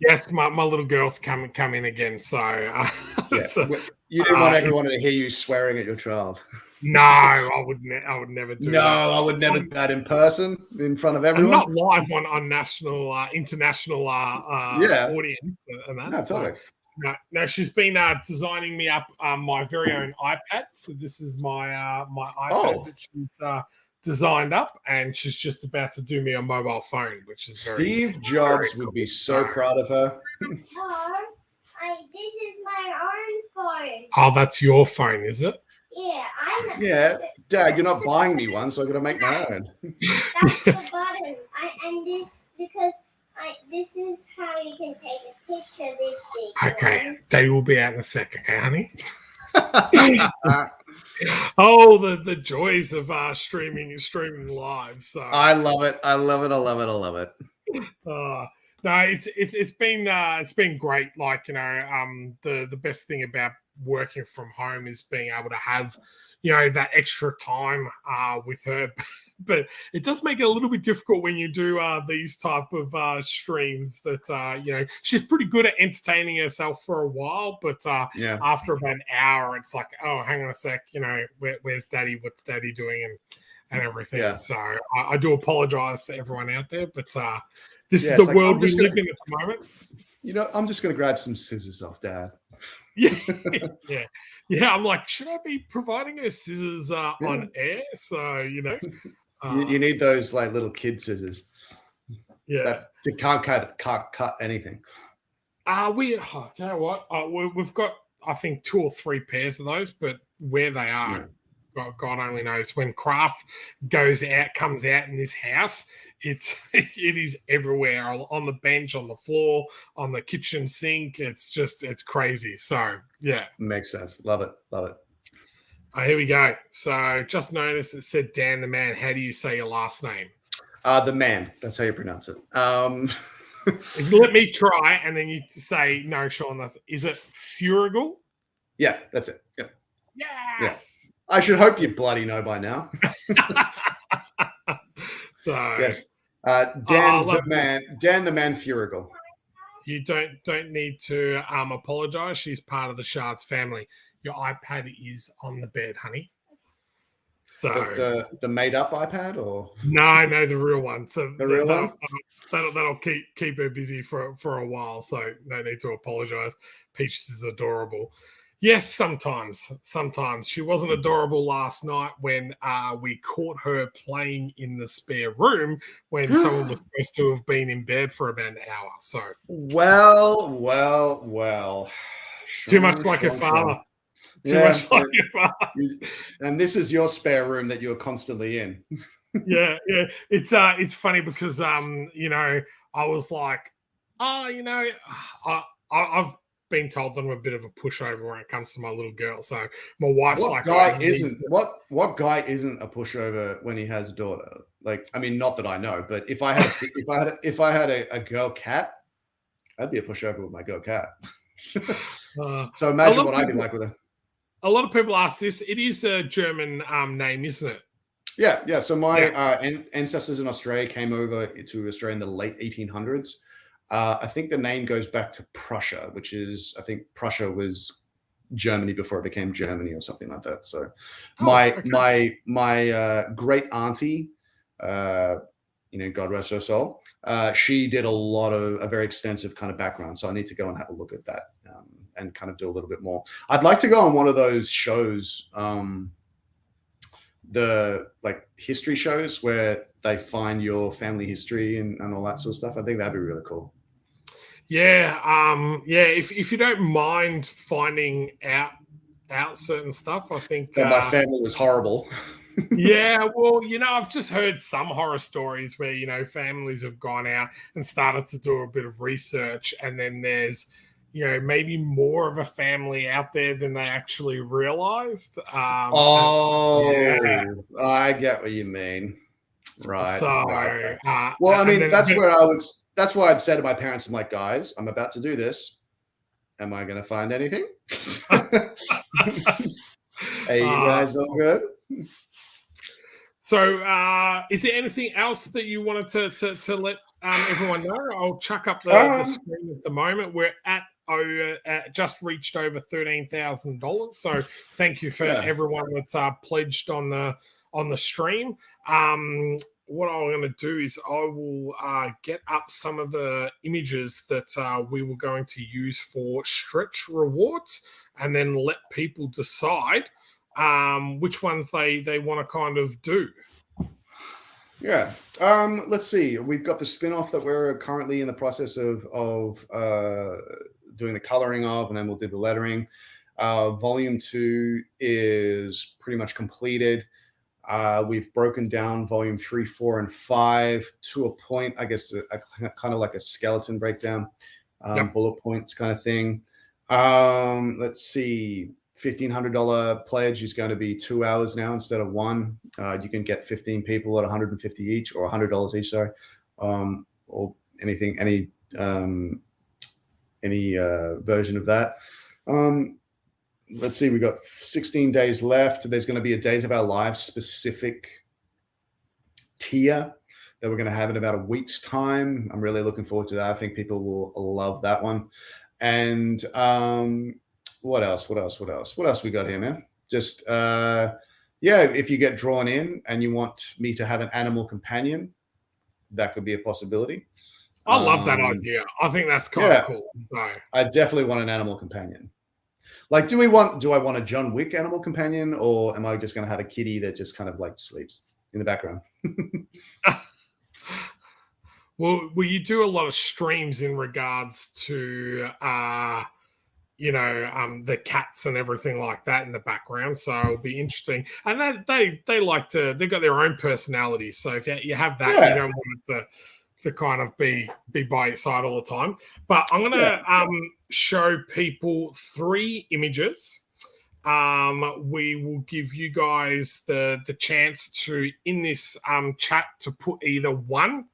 Yes, my little girl's come in again. So, yeah. So you didn't want everyone to hear you swearing at your child. No, I would never do that. No, I would never do that in person, in front of everyone. I'm not live on national, international audience and that. No, totally. No, she's been designing me up my very own iPad. So this is my iPad that she's designed up, and she's just about to do me a mobile phone, which is Steve Jobs would be so proud of her. This is my own phone. Oh, that's your phone, is it? Yeah, Dad, you're not buying me one, so I got to make my own. That's the button. This is how you can take a picture this big. Okay, they will be out in a sec. Okay, honey. Oh, the joys of streaming live. So I love it. No, it's been great. Like, you know, the best thing about working from home is being able to have, you know, that extra time with her. But it does make it a little bit difficult when you do these type of streams that, you know, she's pretty good at entertaining herself for a while. But after about an hour, it's like, oh, hang on a sec, you know, where's Daddy? What's Daddy doing? And everything. Yeah. So I do apologize to everyone out there. But this is the world we live in at the moment. You know, I'm just going to grab some scissors off Dad. Yeah. I'm like, should I be providing her scissors on air? So, you know. You need those like little kid scissors. Yeah. That can't cut anything. Tell you what, we've got, I think, 2 or 3 pairs of those, but where they are, God only knows. When craft comes out in this house, it is everywhere, on the bench, on the floor, on the kitchen sink. It's crazy. So yeah, makes sense. Love it. Here we go. So just noticed it said Dan the Man. How do you say your last name? The Man. That's how you pronounce it. Let me try, and then you say no, Shaun. Is it Feuerriegel? Yeah, that's it. Yeah. Yes. I should hope you bloody know by now. So yes, Dan the Man Feuerriegel. You don't need to apologize. She's part of the Shards family. Your iPad is on the bed, honey. So the made up iPad, or no, the real one. So the real one that'll keep her busy for a while. So no need to apologize. Peaches is adorable. Yes, sometimes. She wasn't adorable last night when we caught her playing in the spare room when someone was supposed to have been in bed for about an hour. So well. Too much like her father. Too much like your father. And this is your spare room that you're constantly in. Yeah. It's funny because you know, I was like, you know, I've been told that I'm a bit of a pushover when it comes to my little girl. So my wife's what guy isn't a pushover when he has a daughter? Like, I mean, not that I know, but if I had a girl cat, I'd be a pushover with my girl cat. So imagine what I'd be like with her. a lot of people ask this. It is a German name, isn't it? Yeah. So my ancestors in Australia came over to Australia in the late 1800s. I think the name goes back to Prussia, which is, I think Prussia was Germany before it became Germany or something like that. So my great auntie, God rest her soul, she did a very extensive kind of background. So I need to go and have a look at that and kind of do a little bit more. I'd like to go on one of those shows, the like history shows where they find your family history and all that sort of stuff. I think that'd be really cool. Yeah, if you don't mind finding out certain stuff, I think that my family was horrible. Yeah, well, I've just heard some horror stories where families have gone out and started to do a bit of research, and then there's maybe more of a family out there than they actually realized. I get what you mean. Right. So, right. Well, I mean, that's why I'd say to my parents, I'm like, guys, I'm about to do this. Am I going to find anything? Are you guys all good? So, is there anything else that you wanted to let everyone know? I'll chuck up the screen at the moment. We're at just reached over $13,000. So, thank you for everyone that's pledged on the stream. What I'm going to do is I will get up some of the images that we were going to use for stretch rewards, and then let people decide which ones they want to kind of do. Yeah. Let's see. We've got the spin-off that we're currently in the process of doing the coloring of, and then we'll do the lettering. Volume 2 is pretty much completed. We've broken down volume 3, 4, and 5 to a point, I guess, kind of like a skeleton breakdown, bullet points kind of thing. Let's see. $1,500 pledge is going to be 2 hours now instead of 1. You can get 15 people at $150 each, or $100 each, sorry, or anything, any version of that. Let's see, we've got 16 days left. There's going to be a Days of Our Lives specific tier that we're going to have in about a week's time. I'm really looking forward to that. I think people will love that one. And what else we got here, man? Just if you get drawn in and you want me to have an animal companion, that could be a possibility. I love that idea. I think that's kind of cool. So. I definitely want an animal companion. Like, do I want a John Wick animal companion, or am I just going to have a kitty that just kind of like sleeps in the background? Well, you do a lot of streams in regards to the cats and everything like that in the background, so it'll be interesting. And they like to, they've got their own personality, so if you have that, you don't want it to kind of be by your side all the time. But I'm gonna show people 3 images. We will give you guys the chance to, in this chat, to put either 1,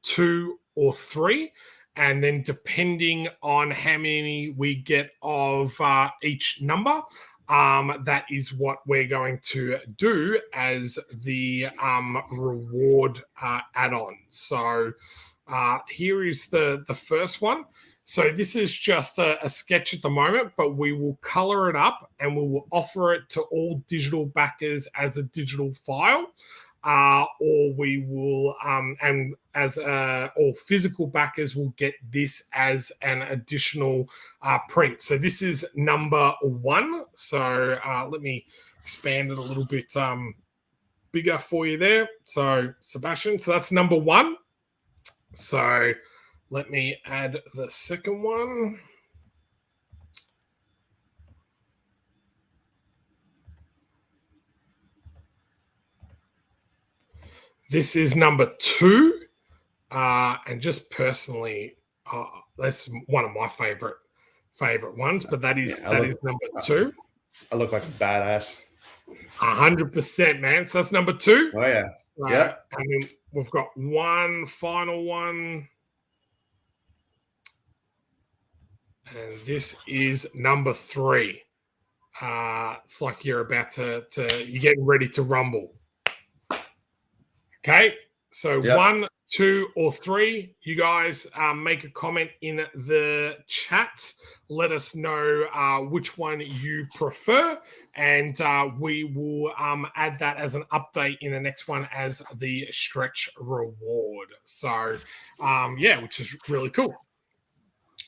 2, or 3. And then depending on how many we get of each number, that is what we're going to do as the reward add-on. So here is the first one. So this is just a sketch at the moment, but we will color it up and we will offer it to all digital backers as a digital file. Or we will, and as all physical backers will get this as an additional print. So this is number 1. So let me expand it a little bit bigger for you there. So Sebastian, so that's number 1. So let me add the second one. This is number 2, and just personally, that's one of my favorite ones. But that is number 2. I look like a badass. 100%, man. So that's number 2. Oh yeah, And then we've got one final one, and this is number 3. It's like you're about you're getting ready to rumble. Okay, so Yep. 1, 2, or 3, you guys make a comment in the chat. Let us know which one you prefer, and we will add that as an update in the next one as the stretch reward. So, which is really cool.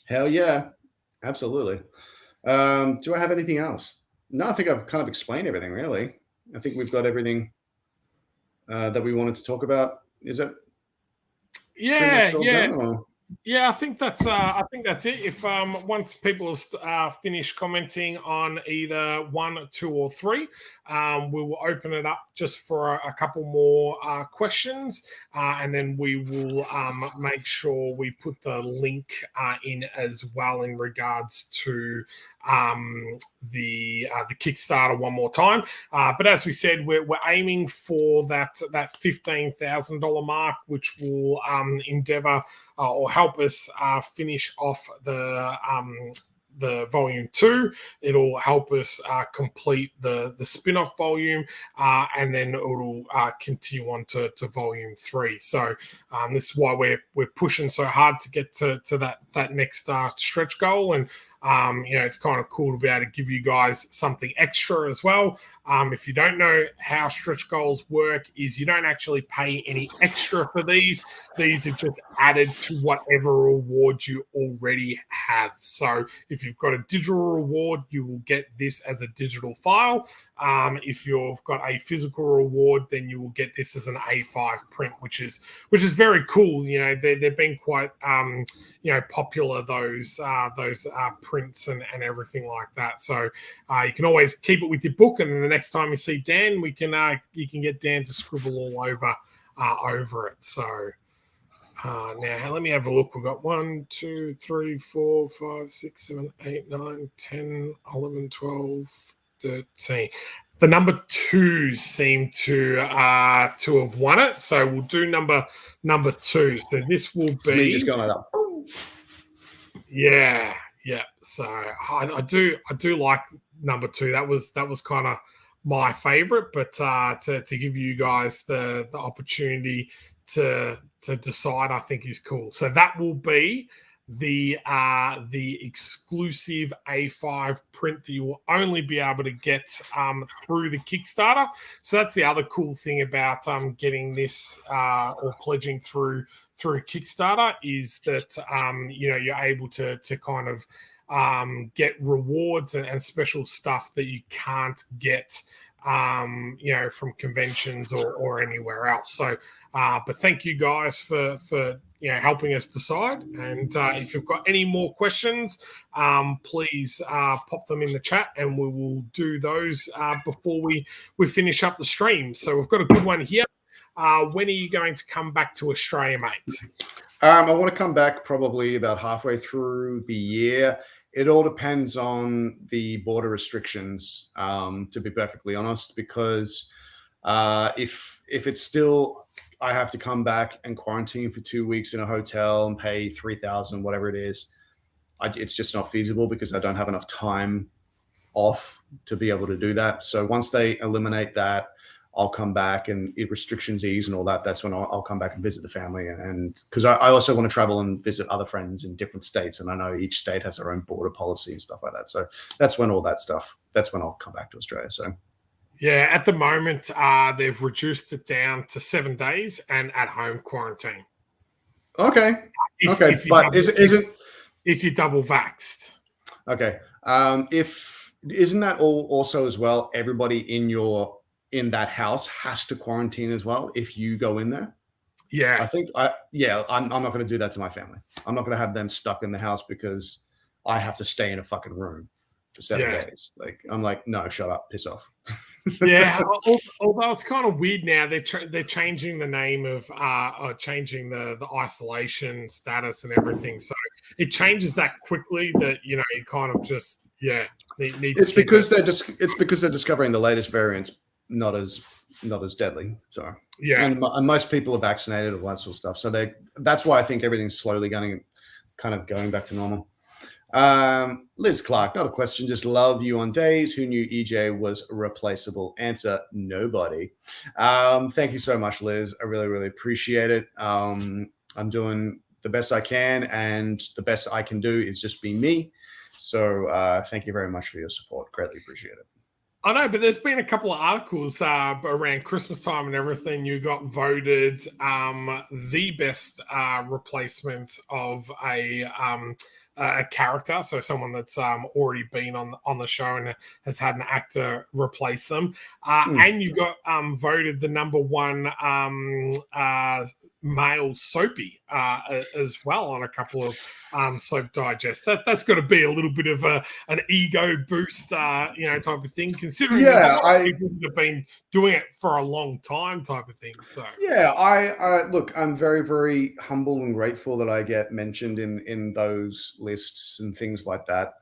Hell yeah, absolutely. Do I have anything else? No, I think I've kind of explained everything, really. I think we've got everything that we wanted to talk about. Is it pretty much all done? Or? Yeah, I think that's it. If once people have finished commenting on either 1, 2, or 3, we will open it up just for a couple more questions, and then we will make sure we put the link in as well in regards to the Kickstarter one more time. But as we said, we're aiming for that $15,000 mark, which will endeavor or help us finish off the volume 2. It'll help us complete the spin-off volume, and then it'll continue on to volume 3. So this is why we're pushing so hard to get to that next stretch goal. And it's kind of cool to be able to give you guys something extra as well. If you don't know how stretch goals work, is you don't actually pay any extra for these. These are just added to whatever reward you already have. So if you've got a digital reward, you will get this as a digital file. If you've got a physical reward, then you will get this as an A5 print, which is very cool. They've been quite popular, those prints and everything like that. So you can always keep it with your book, and then the next time you see Dan, you can get Dan to scribble all over it. So now let me have a look. We've got 1, 2, 3, 4, 5, 6, 7, 8, 9, 10, 11, 12, 13. The number 2 seem to have won it. So we'll do number 2. So this will be me just going up. Yeah. So I do like number 2. That was kind of my favorite, but to give you guys the opportunity to decide, I think is cool. So that will be the exclusive A5 print that you will only be able to get through the Kickstarter. So that's the other cool thing about getting this or pledging through Kickstarter, is that you're able to kind of get rewards and special stuff that you can't get from conventions or anywhere else. So but thank you guys for helping us decide. And if you've got any more questions, please pop them in the chat, and we will do those before we finish up the stream. So we've got a good one here. When are you going to come back to Australia, mate? I want to come back probably about halfway through the year. It all depends on the border restrictions, to be perfectly honest, because if it's still, I have to come back and quarantine for 2 weeks in a hotel and pay $3,000, whatever it is, it's just not feasible because I don't have enough time off to be able to do that. So once they eliminate that, I'll come back, and if restrictions ease and all that, that's when I'll come back and visit the family. And because I also want to travel and visit other friends in different states. And I know each state has their own border policy and stuff like that. So that's when I'll come back to Australia. So yeah, at the moment, they've reduced it down to 7 days and at home quarantine. Okay. If you're double vaxxed. Okay. Isn't that also as well, everybody in that house has to quarantine as well if you go in there? Yeah. I'm not going to do that to my family. I'm not going to have them stuck in the house because I have to stay in a fucking room for 7 days. Like, I'm like, no, shut up, piss off. Yeah, although it's kind of weird now, they're changing the name of changing the isolation status and everything. So it changes that quickly that it kind of just it's because they're discovering the latest variants not as deadly. So and most people are vaccinated, all that sort of stuff. So that's why I think everything's slowly going back to normal. Liz Clark, not a question, just love you on days. Who knew EJ was replaceable? Answer, nobody. Thank you so much, Liz. I really, really appreciate it. I'm doing the best I can, and the best I can do is just be me. So thank you very much for your support. Greatly appreciate it. I know, but there's been a couple of articles around Christmas time and everything. You got voted the best replacement of a character, so someone that's already been on the show and has had an actor replace them. And you got voted the number one male soapy as well on a couple of Soap Digest. That's got to be a little bit of an ego boost, type of thing, considering there's a lot of people that have been doing it for a long time, type of thing. So yeah, I look, I'm very, very humble and grateful that I get mentioned in those lists and things like that.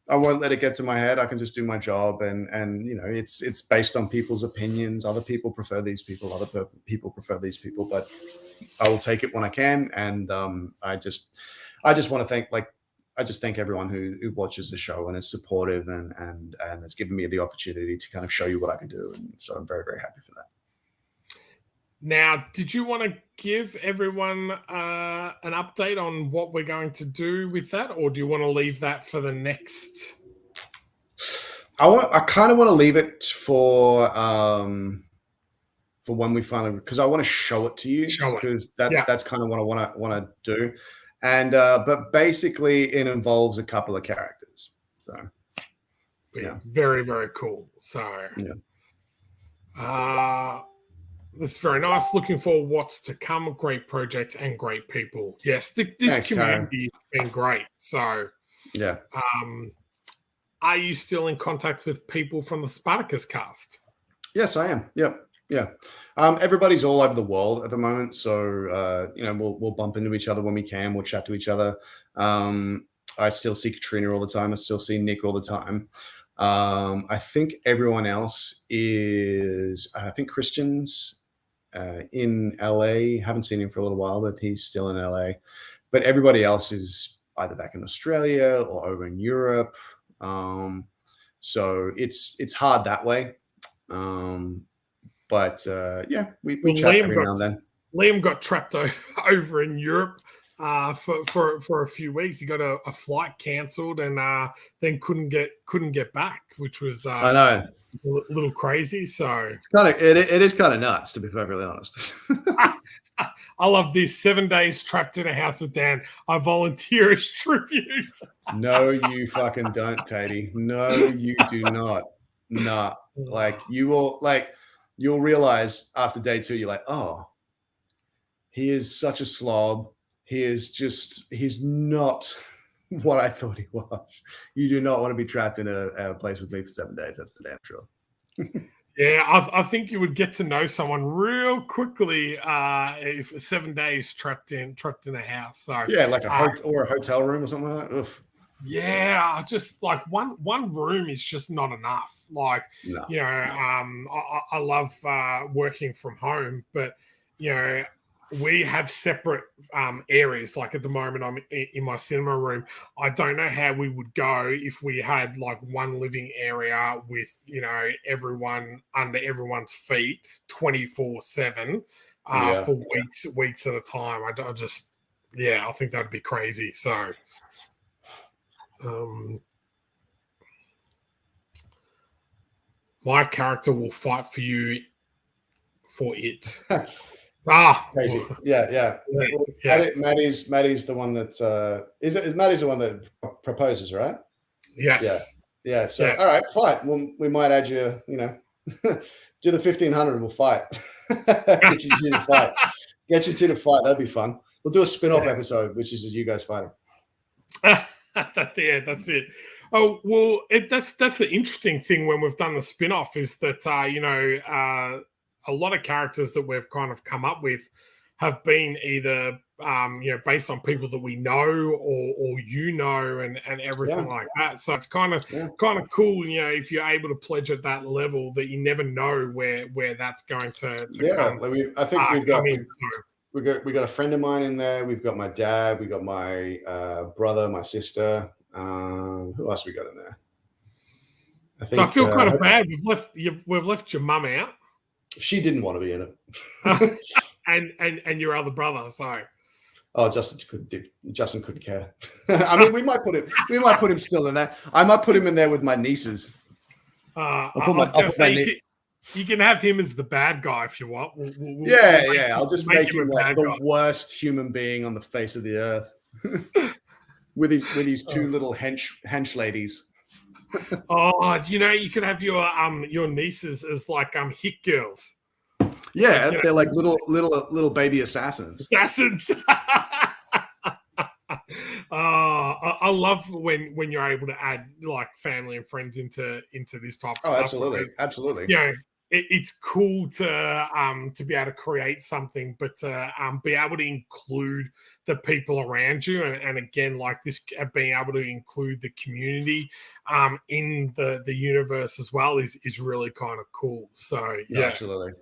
I won't let it get to my head. I can just do my job, and it's based on people's opinions. Other people prefer these people. Other people prefer these people. But I will take it when I can. And I just want to thank thank everyone who watches the show and is supportive and has given me the opportunity to kind of show you what I can do. And so I'm very, very happy for that. Now, did you want to give everyone an update on what we're going to do with that, or do you want to leave that for the next? I kind of want to leave it for when we finally, because I want to show it to you, because that's kind of what I want to do, and but basically it involves a couple of characters. So yeah, very, very cool. So this is very nice. Looking for what's to come. Great project and great people. Yes, this community has been great. So, yeah. Are you still in contact with people from the Spartacus cast? Yes, I am. Yep. Yeah. Everybody's all over the world at the moment. So, we'll bump into each other when we can. We'll chat to each other. I still see Katrina all the time. I still see Nick all the time. I think everyone else is, I think Christian's in LA. Haven't seen him for a little while, but he's still in LA. But everybody else is either back in Australia or over in Europe. So it's hard that way. But we chat every now and then. Liam got trapped over in Europe for a few weeks. He got a flight cancelled and then couldn't get back, which was I know, a little crazy. So it is kind of nuts, to be perfectly honest. I love this. 7 days trapped in a house with Dan. I volunteer as tribute. No, you fucking don't, Tatey. No, you do not. No, you'll realize after day 2, you're like, oh, he is such a slob. He's not what I thought he was. You do not want to be trapped in a place with me for 7 days. That's for damn sure. Yeah, I think you would get to know someone real quickly if 7 days trapped in a house. So yeah, like a hotel room or something like that. Oof. Yeah, just like one room is just not enough. Like, no. I love working from home, but we have separate areas. Like at the moment, I'm in my cinema room. I don't know how we would go if we had like one living area with, everyone under everyone's feet 24/7 for weeks at a time. I think that'd be crazy. So, my character will fight for you for it. Yeah. Maddie's the one that Maddie's the one that proposes, right? Yes. Yeah. So all right, fight. Well, we might add you. Do the 1500 and we'll fight. Get you two to fight. That'd be fun. We'll do a spin-off episode, which is you guys fighting. That's it. Oh well, that's the interesting thing when we've done the spin-off is that a lot of characters that we've kind of come up with have been either based on people that we know or and everything like that. So it's kind of cool, if you're able to pledge at that we'll that you never know where that's going to come. I think we got a friend of mine in there. We've got my dad. We got my brother, my sister. Who else we got in there? I think. So I feel kind of bad. We've left your mum out. She didn't want to be in it. and your other brother. Sorry. Oh, Justin couldn't care. I mean, we might put him still in there. I might put him in there with my nieces. You can have him as the bad guy if you want. I'll just make him like the worst human being on the face of the earth, with his two little hench ladies. Oh, you can have your nieces as like hit girls. Yeah, they're like little baby assassins. I love when you're able to add like family and friends into this type of stuff. Absolutely. It's cool to be able to create something, but to be able to include the people around you, and again, like this, being able to include the community in the universe as well is really kind of cool. So absolutely.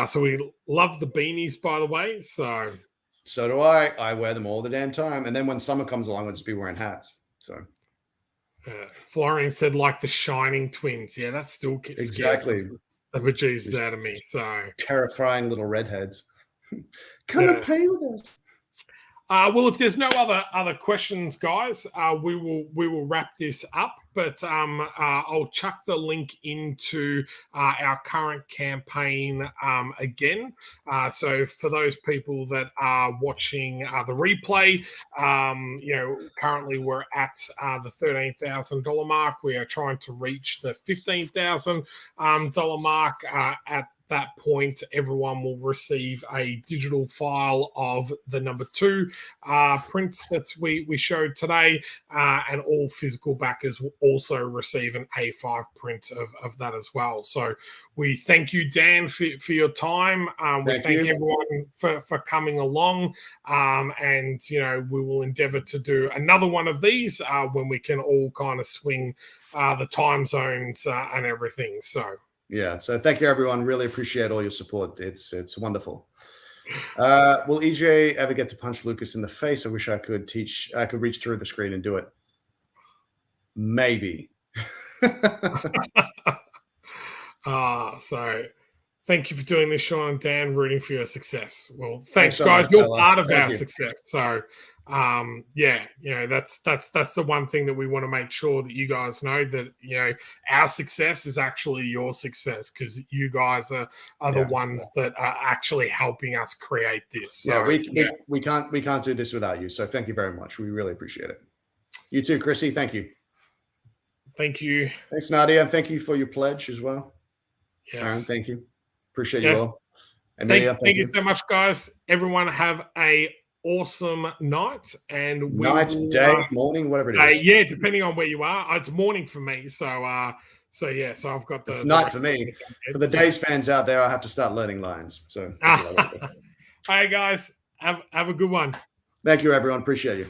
So we love the beanies, by the way. So do I. I wear them all the damn time, and then when summer comes along, I'll just be wearing hats. So. Florian said like the Shining twins. Yeah, that's still exactly the bejesus out of me. So terrifying little redheads. Come and play with us. Well, if there's no other questions, guys, we will wrap this up. But I'll chuck the link into our current campaign again. So for those people that are watching the replay, currently we're at the $13,000 mark. We are trying to reach the $15,000 mark. At that point, everyone will receive a digital file of the number 2 prints that we showed today, and all physical backers will also receive an A5 print of that as well. So we thank you, Dan, for your time. We thank everyone for coming along, and we will endeavor to do another one of these when we can all kind of swing the time zones and everything. So so thank you, everyone. Really appreciate all your support. It's wonderful. Will EJ ever get to punch Lucas in the face? I wish I could reach through the screen and do it. Maybe. So thank you for doing this, Shaun and Dan. Rooting for your success. Well, thanks guys. You're part of our success. So that's the one thing that we want to make sure that you guys know, that our success is actually your success, because you guys are the ones that are actually helping us create this. So we can't do this without you. So thank you very much. We really appreciate it. You too, Chrissy. Thank you. Thank you. Thanks, Nadia, and thank you for your pledge as well. Yes. Aaron, thank you. Appreciate you all. Amelia, thank you so much, guys. Everyone have a awesome night, and day, morning, whatever it is. Depending on where you are. It's morning for me, so I've got it's night for me. For the Days fans out there, I have to start learning lines. So all right, guys, have a good one. Thank you, everyone. Appreciate you.